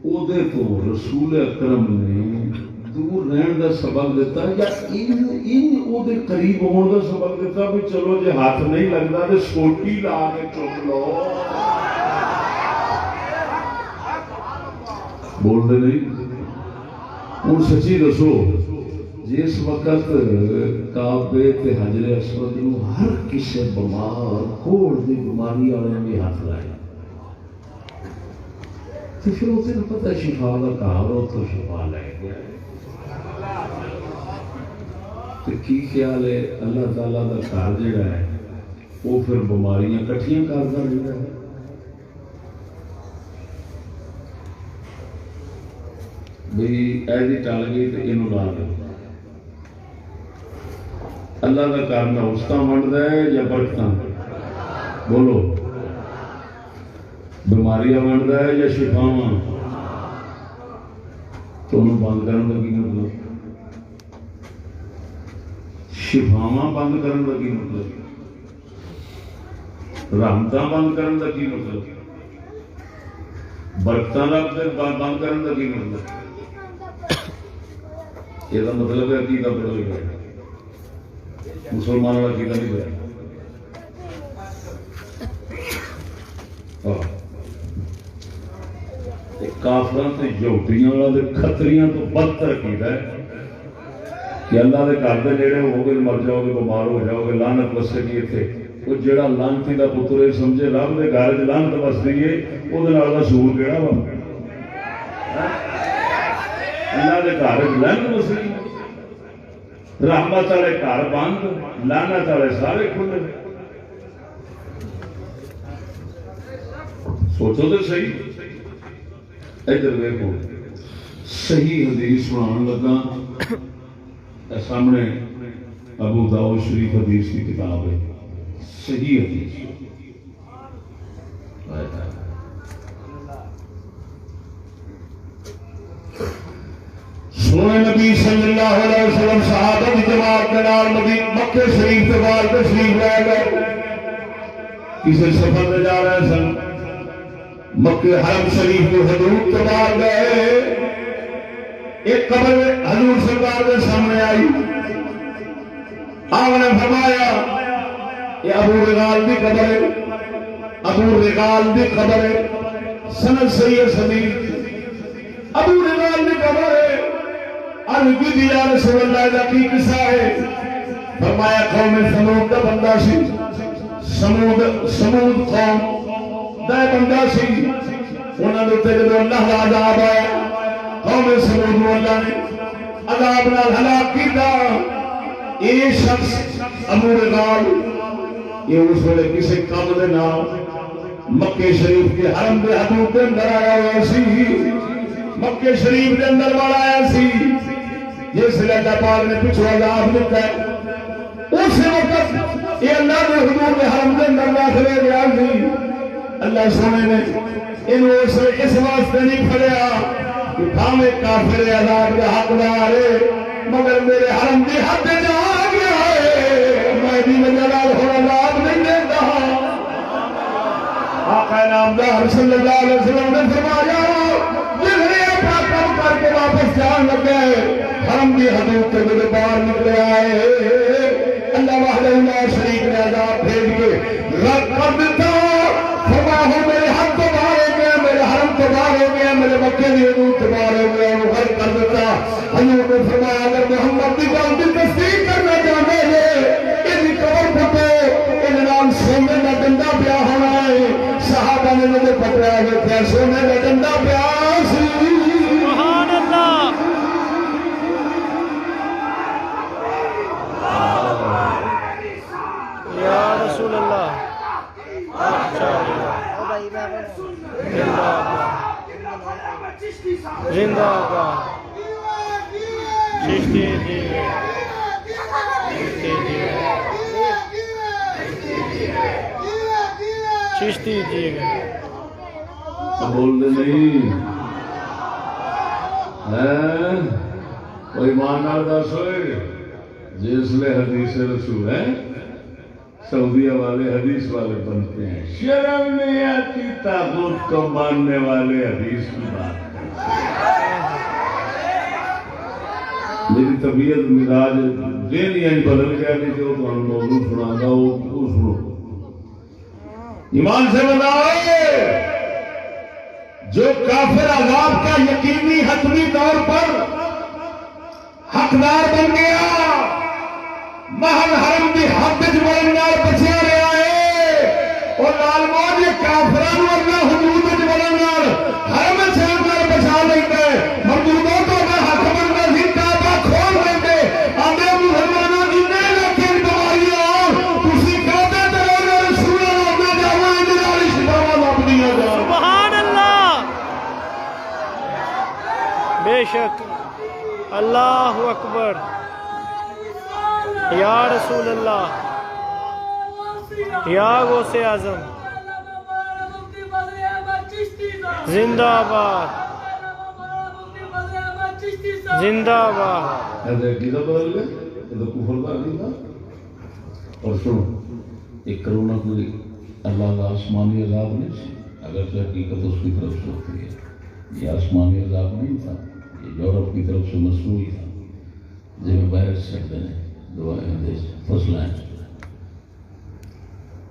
او دے تو رسول اکرم نے دور رہن دا سبق دیتا یا ان او دے قریب ہون دا سبق دیتا بھی چلو جے ہاتھ نہیں لگدا تے سوٹی لا کے چوم لو بول دے نہیں ہوں سچی دسو جس وقت کعبے تے حجر اسود نوں ہر کسی بیمار کوڑ دی بیماری والے نے ہاتھ لائے تو پھر اسے پتہ شفا کا کہاں تو شفا لے گیا تو کی خیال ہے اللہ تعالیٰ کا گھر جڑا ہے وہ پھر بیماریاں کٹھیاں کرتا رہتا ہے بھئی ایسی ٹل گئی تو یہ لا دو اللہ کا گھر نہ استا منڈتا ہے یا برکتاں بولو بیماریاں منڈتا ہے یا شفاواں تو انہوں بند کرنے کا کی مطلب شفاواں بند کرنے کا کی مطلب رحمتاں بند کرنے کا کی مطلب برکتاں بند کرنے کا کی مطلب یہ مطلب ہے عقیدہ بدل گیا مسلمانوں کا عقیدہ نہیں بدلا کافراں تے یہودیاں والا خطریاں تو بدتر عقیدہ ہے کہ اللہ دے گھر دے نیڑے ہو گے مر جاؤ گے بیمار ہو جاؤ گے لعنت وسے گی اتنے وہ جڑا لعنتی دا پتر ہے سمجھے رب دے گھر وچ لعنت وسدی ہے وہ دا سور کیڑا وا اللہ دے گھر لعنت وسے رحمت والے گھر بند لعنت والے سارے کھلے سوچو تو صحیح ادھر دیکھو صحیح حدیث سنان لگا سامنے ابو داؤد شریف حدیث کی کتاب ہے صحیح حدیث سونے نبی صلی اللہ علیہ وسلم صحابہ کی جماعت کے نال مکے شریف کے بعد تشریف لے گئے کسی سفر میں جا رہے سن مکے حرم شریف کے حدود کے بعد گئے ایک قبر حضور سرکار کے سامنے آئی آپ نے فرمایا یہ ابو رغال دی قبر ہے ابو رغال دی قبر ہے سند صحیح سمیل ابو رغال دی قبر ہے عربی دی یا رسول اللہ دا کی قصہ ہے فرمایا قوم سمود دا بندہ سی سمود قوم دا بندہ سی انہاں دے تے جدوں اللہ دا عذاب آیا قوم سمود نوں اللہ نے عذاب نال ہلاک کیتا یہ شخص ابو رغال یہ اس ویلے کسی کام دے نام مکے شریف کے حرم دے حدود دے اندر آیا ہوا سی مکے شریف دے اندر والا آیا سی جس لئے اللہ پاک نے پچھو عذاب دیتا ہے اس وقت یہ اللہ نے حدود دے حرم دے اندر داخل گیا سی اللہ سونے نے انہوں سے اس واسطے نہیں پھڑیا کہ بھامے کافر عذاب دے حقدار مگر میرے حرم دی حد دے جا گیا ہے میں بھی جلال ہو عذاب نہیں دیتا آقا نامدار صلی اللہ علیہ وسلم نے فرمایا جس نے اپنا کام کر کے واپس جان لگے حرم دی حدود کے میرے باہر نکلے آئے اللہ وحدہ لا شریک نے عذاب بھیج کے رد کر دیتا فرمایا ہو میرے حق تو باہر ہو گیا میرے حرم تو باہر ہو گیا میرے مکے کی حدود تو باہر ہو گیا وہ غرق کر دیتا حضور نے فرمایا اگر محمد کی گل کی تصدیق کرنا چاہتے ہیں ان قبر پھٹو ان نام سونے کا ڈنڈا پیا ہونا ہے صحابہ نے مجھے پکڑا گیا سونے کا ڈنڈا پیا سبحان اللہ یا رسول اللہ زندہ آباد چشتی جی چشتی جی بول دے نہیں کوئی ایماندار دس ہوئے جس لئے حدیث رسول ہے سعودیہ والے حدیث والے بنتے ہیں شرم نہیں آتی تاغوت کو ماننے والے حدیث کی بات میری طبیعت مزاج دین یعنی بدل گیا نہیں کہ وہ تو ہم موضوع سنا گا وہ سنو ایمان سے بتاؤ جو کافر عذاب کا یقینی حتمی طور پر حقدار بن گیا محل حرم کی حد جبرنگار بچیا رہا ہے اور لال موج یہ کافران ورنہ حدود جبرنگار حرم چھانکار بچا لیتے مردودوں تو میں حق بننا سی کعبہ کھول لیتے آدھے مسلمانوں کی نہیں لیکن دوائی اور کسی کہتے تیرے رسول اللہ میں جاؤں اندرالی شفاوہ لاب دیا جا سبحان اللہ بے شک اللہ اکبر یا رسول اللہ یا غوث اعظم زندہ آباد زندہ آباد عقیدہ بدل گیا یہ تو کفر کا عقیدہ اور سنو ایک کرونا کوئی اللہ کا آسمانی عذاب نہیں اگرچہ حقیقت اس کی طرف سے ہوتی ہے یہ آسمانی عذاب نہیں تھا یہ یورپ کی طرف سے مصنوعی تھا جب باہر سکتے ہیں دعائیں دے فصلیں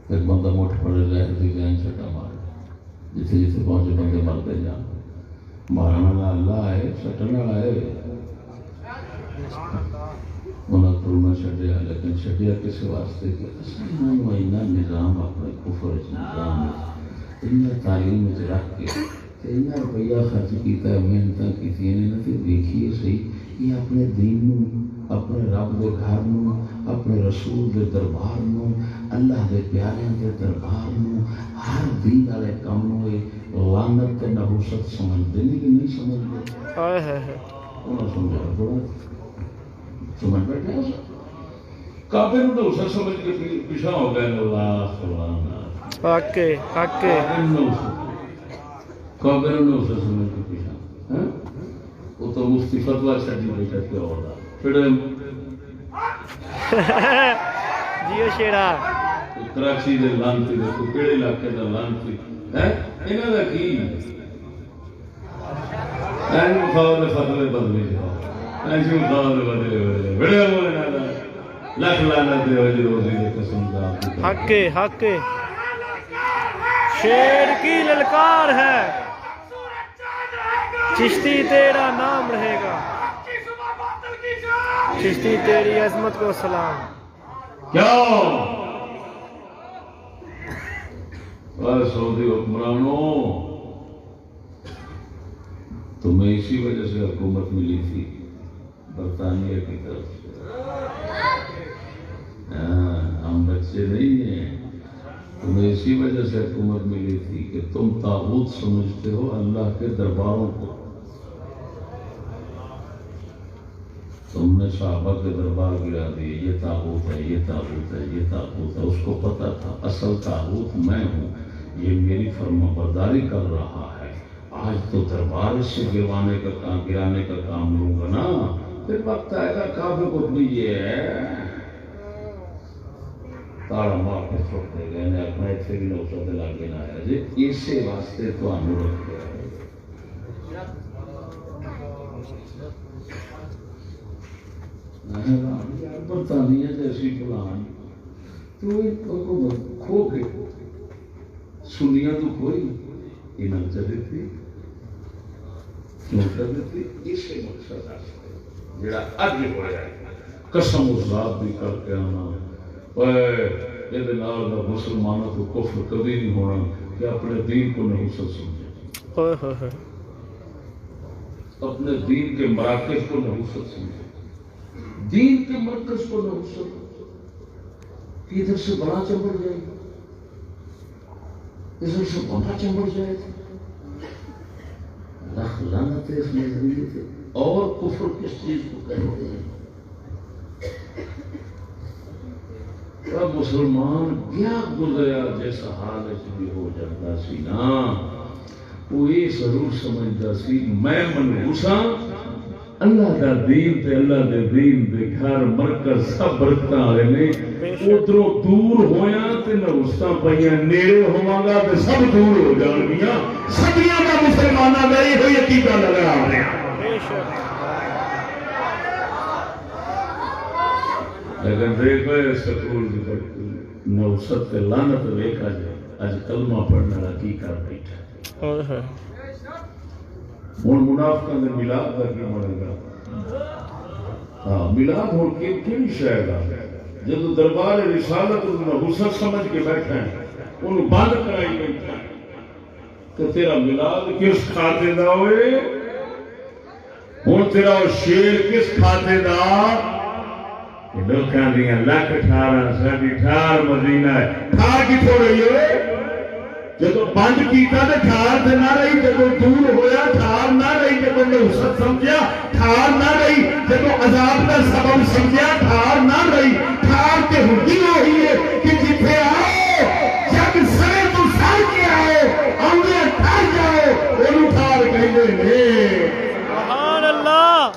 ایک بندہ موٹ پڑے رہے تھے گئے چھٹا مارے جتنے جتنے پہنچے بندے مرتے جان مارنا اللہ ہے سٹنا ہے انہوں نے چھٹیا لیکن چھٹیا کس واسطے کہ مہینہ نظام اپنے کفر نظام انہیں تعلیم میں رکھ کے انہیں روپیہ خرچ کیتا ہے محنت کی دیکھیے صحیح یہ اپنے دین اپنے رب دے گھر نو اپنے رسول دے دربار نو اللہ دے پیاریاں دے دربار نو ہر دین والے کام نو لعنت تے نحوست سمجھدے نہیں کہ نہیں سمجھدے ہائے ہائے انہاں سمجھا تھوڑا سمجھ بیٹھے ہیں کافر نو تو اسے سمجھ کے پیچھا ہو گئے اللہ سبحانہ حقے حقے کافر نو اسے سمجھ کے پیچھا وہ تو مفتی فتویٰ چھڑی بیٹھا کیا ہوگا جیو شیرا کراچی دے لانتی دے کوئی کیڑے علاقے دا لانتی انہاں دا کی این مخاوض فتوے بدلے جاؤ ایسی مخاوض بدلے بڑے ہوئے نا لکھ لعنت دے وجہ روزی دے قسم دا حقے حقے شیر کی للکار ہے چشتی تیرا نام رہے گا چشتی تیری عظمت کو سلام کیا سعودی حکمرانوں تمہیں اسی وجہ سے حکومت ملی تھی برطانیہ کی طرف سے ہم بچے نہیں ہیں تمہیں اسی وجہ سے حکومت ملی تھی کہ تم طاغوت سمجھتے ہو اللہ کے درباروں کو تم نے صحابہ کے دربار گرا دیے یہ طاغوت ہے یہ طاغوت ہے یہ طاغوت ہے اس کو پتا تھا اصل طاغوت میں ہوں یہ میری فرمانبرداری کر رہا ہے آج تو دربار سے گرانے کا کام لوں گا نا پھر وقت آئے گا کافی کچھ بھی یہ ہے تاڑا مار کے چھوڑتے گئے نے اپنا اتنے بھی نوسا دلا کے نہ آیا جی اسے واسطے تو ہم رکھ گیا برطانیہ جیسی فلان تو کھو کے سنیاں تو کھوئی انہاں چ دیتی کیوں کر دیتی اسے مقصد ہے جڑا اج ہویا قسم ذات بھی کر کے آنا یہ نال دا مسلمانوں کو کفر کبھی نہیں ہونا کہ اپنے دین کو نحوست سمجھے اپنے دین کے مراکز کو نحوست سمجھے دین کے مرکز کو نحوست کہ ادھر سے بڑا چمڑ جائے گا ادھر سے بڑا چمڑ جائے گا لاکھ لعنت ہے اس نظریے سے اور کفر کس چیز کو کہتے ہیں مسلمان کیا گزریا جیسا حال بھی ہو جاتا سی نا وہ یہ ضرور سمجھتا سی میں منحوساں اللہ دا دین تے اللہ دے دین دے گھر مرکز سب برکتاں والے نے ادھروں دور ہویا تے نحوستاں پئیاں نیڑے ہوواں گا تے سب دور ہو جان گیاں صدیاں دا مسلماناں دا یہ ہوئی عقیدہ لگا آ رہا لیکن دیکھو سکول نوست تے لعنت ویکھا جائے اج کلمہ پڑھنے والا کی کر بیٹھا ہن منافقاں دے میلاد دا کی بنے گا ہاں میلاد ہن کیڑی شے دا جدوں دربار رسالت نوں نحوست سمجھ کے بیٹھا ہے اونوں بند کرائی بیٹھا ہے کہ تیرا میلاد کس کھاتے دا ہوئے ہن تیرا شیر کس کھاتے دا لوکاں دیاں لکھ 18 ساڈی 18 مدینہ ہے ٹھار کتھوں رہی ہوئے جدو بند کیتا تے ٹھار تے نہ رہی جدو دور ہویا ٹھار نہ رہی جدو نحوست سمجھیا ٹھار نہ رہی جدو عذاب کا سبب سمجھیا ٹھار نہ رہی ٹھار تے ہوندی وہی ہے کہ جتھے آؤ جگ سرے تو سر کے آؤ آؤندے ٹھار جاؤ اونوں ٹھار کہندے نے سبحان اللہ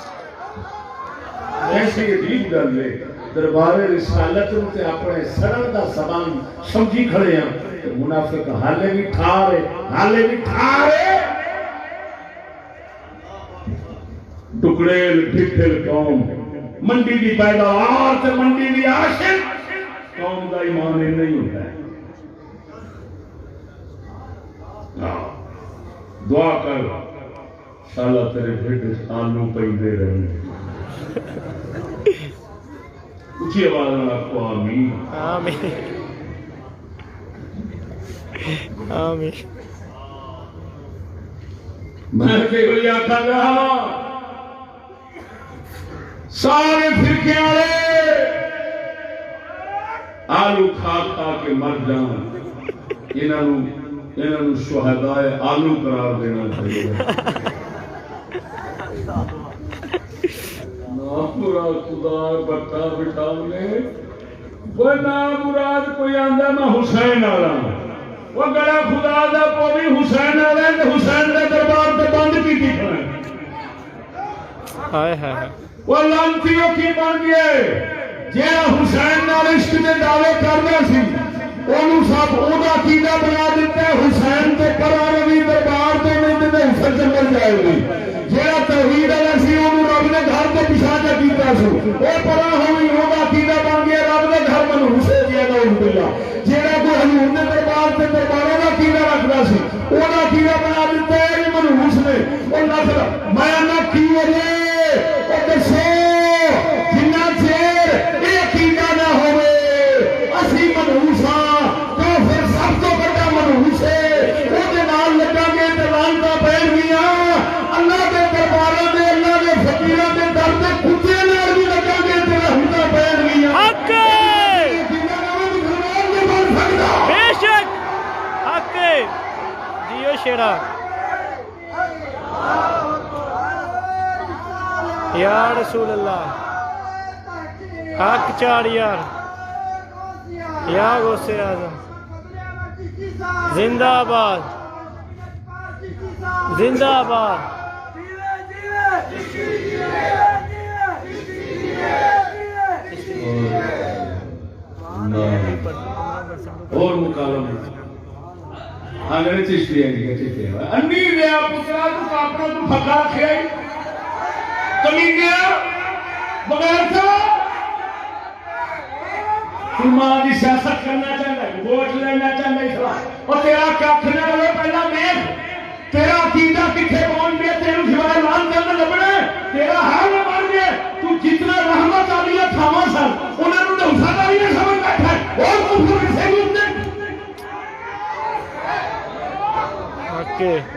ایسی عجیب گل ہے دربار رسالت تے اپنے سرن دا سبان سمجھی کھڑے ہیں منافق حالے بھی ٹھار ہے حالے بھی ٹھار ہے ٹکڑیل ٹھٹھل قوم منڈی دی پیداوار تے منڈی دی عاشق قوم دا ایمان نہیں ہوتا ہے دعا کر سالا تیرے ڈھڈ آلو پیندے رہے اچھی آواز میں آپ کو آمین آمین آمین میں کہ کوئی آتا رہا سارے فرقے والے آلو کھا کھا کے مر جان انہوں شہدائے آلو قرار دینا چاہیے مراد خدا بٹا بٹھاؤنے وہ نام مراد کوئی آندہ میں حسین آلا وہ گڑا خدا دا پوری حسین آلا ہے کہ حسین دے دربار تے بند کی دیکھنا ہے وہ لانتیوں کی بن گئے جیڑا حسین نال عشق دے دعوے کرنا سی انہوں سب اودا کیدا بنا دیتا ہے حسین تے پراروی دربار تے نہیں تے حسین چمل جائے گی جیڑا توحید والا سی انہوں رب نے گھر تے پچھا کے کیتا سو او پرا ہوئی اودا کیدا بن گیا رب نے گھر منحوس ہو گیا نعوذ باللہ جیڑا کوئی حضور دے دربار تے درباروں دا کیدا رکھدا سی اودا کیدا بنا دیتا ہے منحوس نے او نہ میں نہ کی وجہ او دسو جنہ چیر اے عقیدہ نہ ہوے اسی منحوس ہاں کافر سب تو بڑا منحوس ہے او دے نال لگا گے تے لعنتاں پین گیاں اللہ دے درباراں دے اللہ دے فقیراں دے در تے کتے نال بھی لگا گے تے رحمتاں پین گیاں حق بے شک حق جیو شیرا یا رسول اللہ حق چار یار یا غوث اعظم زندہ آباد زندہ آباد اور مکالم انگریزی چشتی ہے انی دیا پترا تو کاپڑا تو پھکا کھائی کمینیا بغیر تھا تو ماں کی سیاست کرنا چاہتا ہے ووٹ لینا چاہتا ہے اور تیرا کھ نہ رہے پہلا میل تیرا عقیدہ کتنے پہنچ گیا تیرے سوائے لان کرنا لبنا تیرا حال بن گیا تو جتنا رحمت والی تھاواں سن انہوں نے ڈوسا والی سمجھ بیٹھا اور کفر کسے بھی ہوتے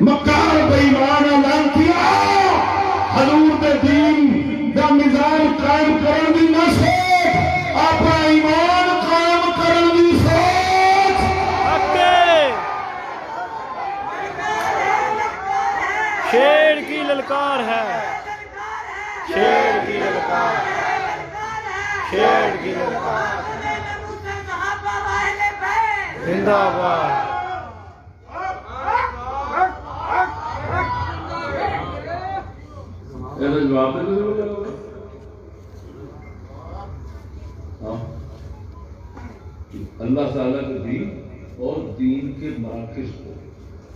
مکار بے ایمان اعلان کیا حضور دے دین دا نظام قائم کرن دی نہ سوچ اپنا ایمان قائم کرن دی سوچ شیر کی للکار ہے شیر کی للکار شیر کی للکار زندہ باد جواب اللہ تعالیٰ کے دین اور دین کے مراکز کو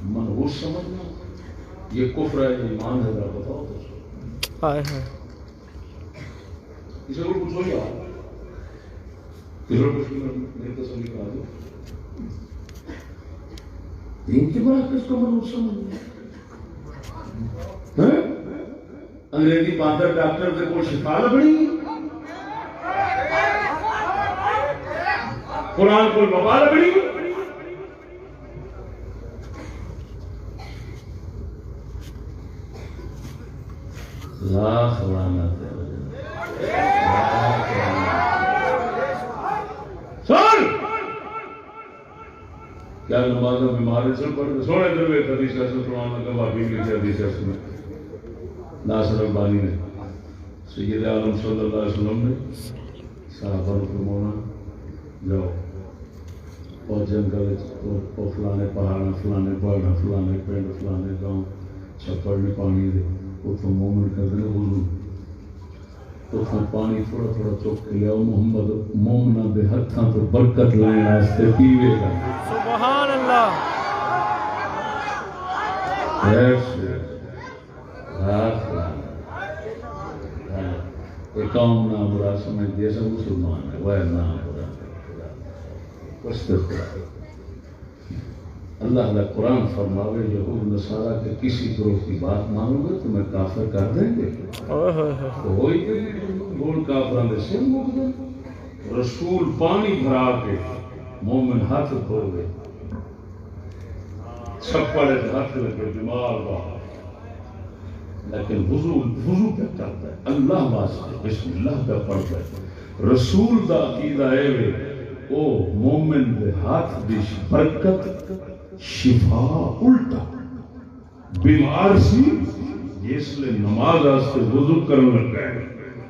منحوس سمجھنا یہ کفر ہے ایمان ہے ذرا بتاؤ تو اسے کو پوچھو یا کسی کچھ نہیں تصویر کرا دو دین کے مراکز کو منحوس سمجھنا انگریزی باندر ڈاکٹر دے کو شفا لبنی قرآن کو وبا لبنی لاکھ لعنت سن کیا نماز بیماری سے پڑھتے سونے در میں حدیث اصل قرآن کا بابی لکھے حدیث اصل میں ناصر البانی نے سید عالم صلی اللہ علیہ وسلم نے صحابہ کو فرمایا جاؤ اور جنگل اور فلانے پہاڑ فلانے باڑ فلانے پنڈ فلانے گاؤں چھپڑ میں پانی دے اتوں مومن کر دے وضو اتوں پانی تھوڑا تھوڑا چوک کے لیا محمد مومنا دے ہتھاں تو برکت لینے واسطے پیوے گا سبحان اللہ قوم نہ برا سمجھ دیا سب مسلمان ہے وہ نہ برا اللہ کا قرآن فرماوے یہود نصارہ کے کسی گروہ کی بات مانو گے تو میں کافر کر دیں گے تو وہی گول کافران دے سن مک دیں رسول پانی بھرا کے مومن ہاتھ دھو گئے چھپڑے ہاتھ لگے بیمار باہر لیکن وضو پہ کرتا ہے اللہ واسطے بسم اللہ پہ پڑھتا ہے رسول دا عقیدہ ہے او مومن دے ہاتھ دی برکت شفا الٹا بیمار سی جس لئے نماز واسطے وضو کرنے لگا ہے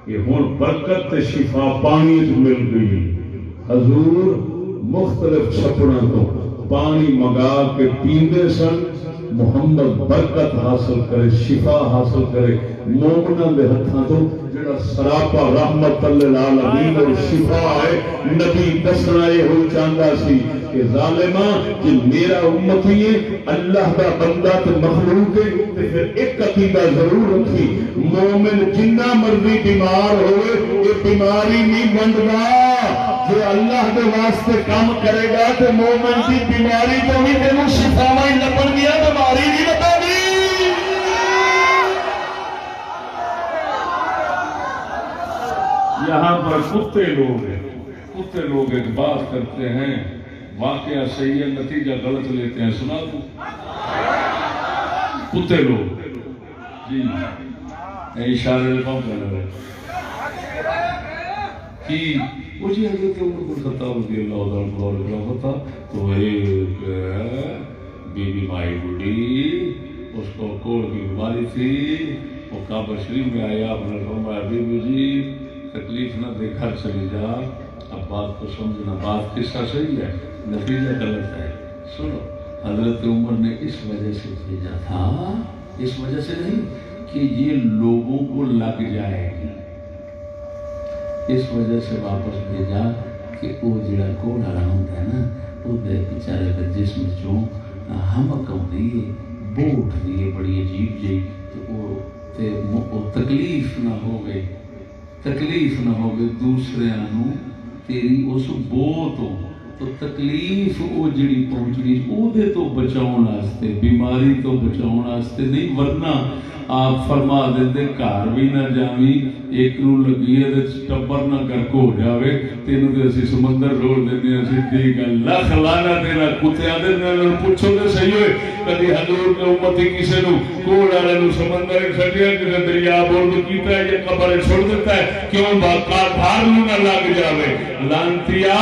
یہ ہون برکت تے شفا پانی مل گئی حضور مختلف چھپڑوں تو پانی منگا کے پیندے سن محمد برکت حاصل کرے شفا حاصل کرے مومنوں دے ہتھاں تو جڑا سراپا رحمت للعالمین اور شفا ہے نبی دسنا یہ ہو چاہتا سی کہ ظالماں کہ میرا امتی ہے اللہ دا بندہ تے مخلوق ہے تے پھر ایک عقیدہ ضرور رکھی مومن جنہ مرضی بیمار ہوئے یہ بیماری نہیں بندنا جو اللہ دے واسطے کام کرے گا تو مومن کی بیماری تو بھی تینوں شفا میں لپڑ دیا بیماری نہیں بتا دی یہاں پر کتے لوگ ایک بات کرتے ہیں واقعہ صحیح ہے نتیجہ غلط لیتے ہیں سنا دوں کتے لوگ جی اشارے پاؤں کرنا رہے کہ وہ جی حضرت عمر بن خطاب رضی اللہ عنہ ہوتا تو ایک بی بی مائی بڑی اس کو کوڑ کی بیماری تھی وہ کعبہ شریف میں آیا آپ نے فرمایا بی بی جی تکلیف نہ دے گھر چلی جا اب بات کو سمجھنا بات قصہ صحیح ہے نتیجہ غلط ہے سنو حضرت عمر نے اس وجہ سے بھیجا تھا اس وجہ سے نہیں کہ یہ لوگوں کو لگ جائے گی اس وجہ سے واپس بھیجا کہ وہ جڑا کوڑا رہا ہوتا ہے نا وہ بیچارے کا جسم چوں ہمک آتی ہے بوٹ دی بڑی عجیب جی تو وہ تکلیف نہ ہوگی دوسرے تیری اس بو تو تکلیف او جڑی پہنچنی او دے تو بچاؤن واسطے، بیماری تو بچاؤن واسطے نہیں، ورنہ آپ فرما دیندے گھر بھی نہ جاویں، ایک نو لگی ہے ٹبر نہ گرک ہو جاوے، تینوں تے اسی سمندر روڑ دیندے ہیں، سیدھی گل لکھ لانا دینا کتیاں دے نال پوچھو تے صحیح ہوئے کبھی حضور نے امتی کسے نو کوڑ والے نو سمندر وچ سٹیا کسے دریا بول کیتا ہے یا قبر وچ چھوڑ دیتا ہے، کیوں باقا دھار نو نہ لگ جاوے؟ لانتیا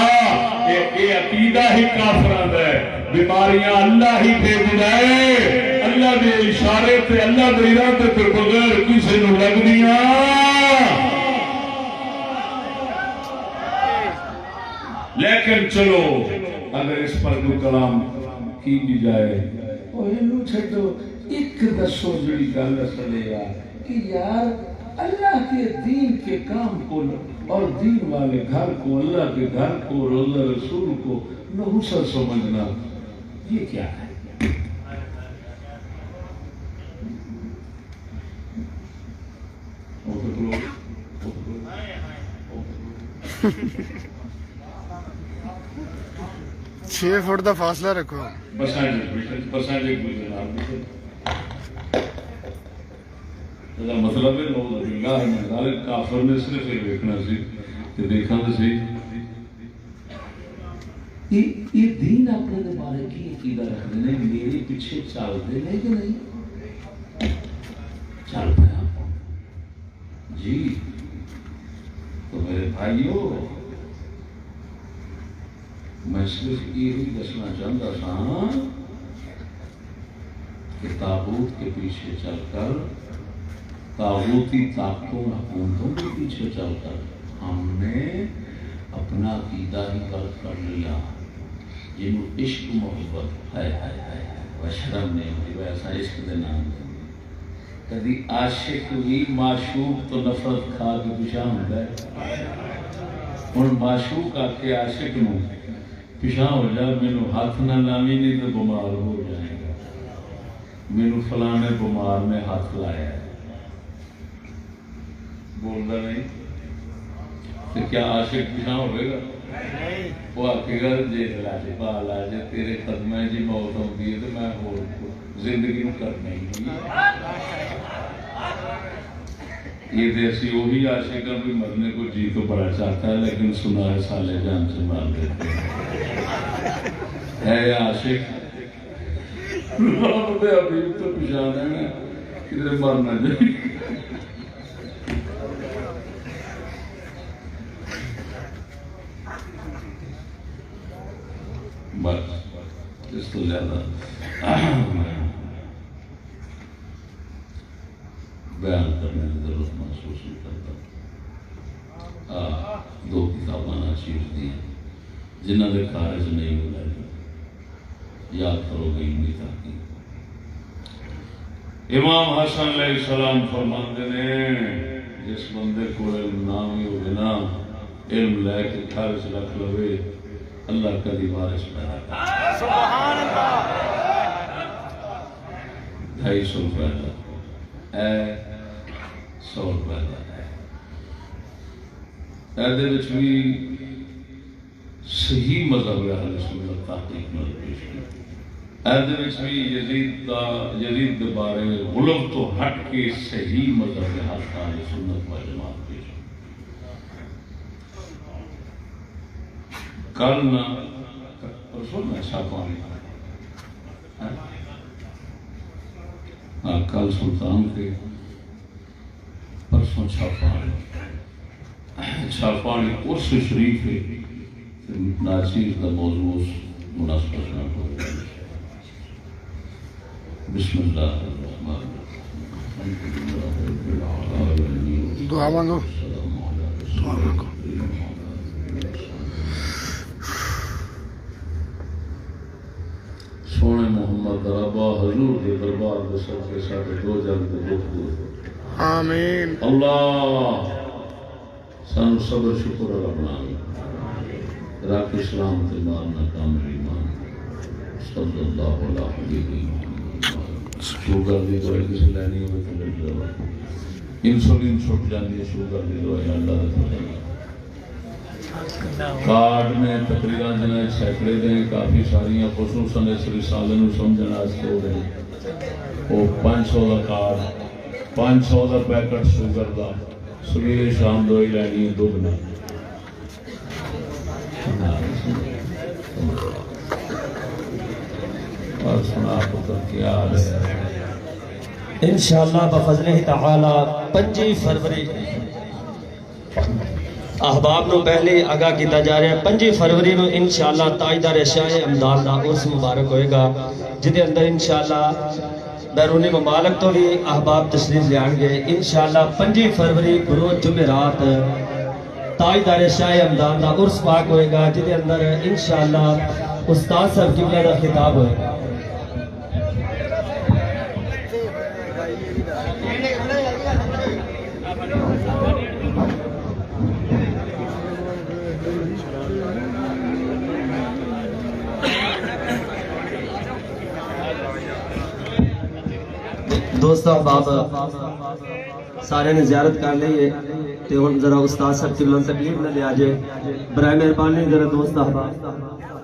اے عقیدہ ہی کافراں دا ہے، بیماریاں اللہ ہی بھیجدا ہے، اللہ دے اشارے تے اللہ دے ارادے تے بغیر کسے نو لگدیاں۔ لیکن چلو اگر اس پر کوئی کلام کی بھی جائے اور انہوں چھڑو ایک دسو جڑی گل چلے یار کہ یار اللہ کے دین کے کام کو اور دین والے گھر کو، اللہ کے گھر کو، روزہ رسول کو نحوست سمجھنا یہ کیا ہے؟ چھ فٹ دا فاصلہ رکھو۔ مطلب ہے کافر نے صرف یہ دیکھنا سی کہ دیکھا تو سی یہ دین اپنے بارے کی عقیدہ رکھتے ہیں، میرے پیچھے چلتے ہیں کہ نہیں؟ چل پیا جی۔ تو میرے بھائیو میں صرف یہ دسنا چاہتا تھا کہ تابوت کے پیچھے چل کر، تابوتی طاقتوں حکومتوں کے پیچھے چل کر ہم نے اپنا عقیدہ ہی غلط کر لیا، جنہوں عشق محبت ہے شرم نہیں ہوتی ویسا عشق دے نام دیں کدی عاشق بھی معشوق تو نفرت کھا کے پیچھا ہوتا ہے۔ ہوں معشوق آ کے عاشق نو پیچھا ہو جا، مینو ہاتھ نہ لاوی نہیں تو بیمار ہو جائے گا، مینو فلانے بیمار نے ہاتھ لایا ہے، بولتا نہیں تو کیا عاشق پیچھا ہوئے گا؟ وہ آکے گا جی لاجپال آ جائے تیرے قدمہ جی موت ہوتی ہے تو میں ہو زندگی نو کرنا ہی نہیں۔ یہ دیسی وہی عاشق بھی مرنے کو جی تو بڑا چاہتا ہے لیکن سنا ہے سالے جان سے مار دیتے ہے عاشق ابھی تو پشان ہے کدھر مرنا جائے۔ بس اس تو زیادہ بیان کرنے کی ضرورت محسوس نہیں کرتا۔ دو کتاباں ناچیز دی جنہوں نے کارج نہیں ملا یاد کرو گے ان کی تحقیق۔ امام حسن علیہ السلام فرماتے نے جس بندے کو علم نہ بھی ہو نا علم لے کے خرچ رکھ لوے اللہ کا دی وارث پیدا کرتا۔ سبحان اللہ۔ 250 روپے کا ہے 100 روپے کا ہے۔ ایدے وچ بھی صحیح مذہب اہل سنت تحقیق میں پیش کی۔ ایدے وچ بھی یزید دے بارے غلط تو ہٹ کے صحیح مذہب حق اہل سنت و جماعت پیش کی۔ کل نہ پرسوں نہ چھاپانی کل سلطان کے پرسوں چھاپانی عرس شریف ناچیز کا موضوع مناسبت نہ ہو۔ بسم اللہ الرحمن الرحیم۔ دعا مانگو۔ سونے محمد ربا حضور کے دربار کے سب کے ساتھ دو جنگ کے دکھ دور آمین۔ اللہ سن صبر شکر ربنا راک اسلام کے مارنا کامل ایمان صلی اللہ علیہ وسلم۔ شوگر دی دوائی کسی لینی ہوئے تو لے جاؤ، انسولین چھوٹ جاندی ہے شوگر دی دوائی اللہ دے کارڈ نے تقریران جنہیں سیکڑے دیں کافی ساریاں خصوصاً اس رسالے نو سمجھنا واسطے ہو رہے وہ 500 کا کارڈ 500 کا پیکٹ شوگر کا سویرے شام دوائی لینی ہے دگنا اور سنا پتر کیا ہے انشاءاللہ بفضلہ تعالی 5 فروری احباب نو پہلے آگاہ کیتا جا رہا ہے 5 فروری نو انشاءاللہ تاجدار شاہ امداد دا عرس مبارک ہوئے گا جدے اندر انشاءاللہ بیرونی ممالک تو بھی احباب تشریف لے آن گے انشاءاللہ 5 فروری بروز جمعرات تاجدار شاہ امداد دا عرس پاک ہوئے گا جدے اندر انشاءاللہ استاد صاحب قبلہ دا خطاب ہوئے گا دوستو احباب سارے نے زیارت کر لئیے تے ہن ذرا استاد صاحب کی تکلیف نہ لے آجے برائے مہربانی ذرا دوست احباب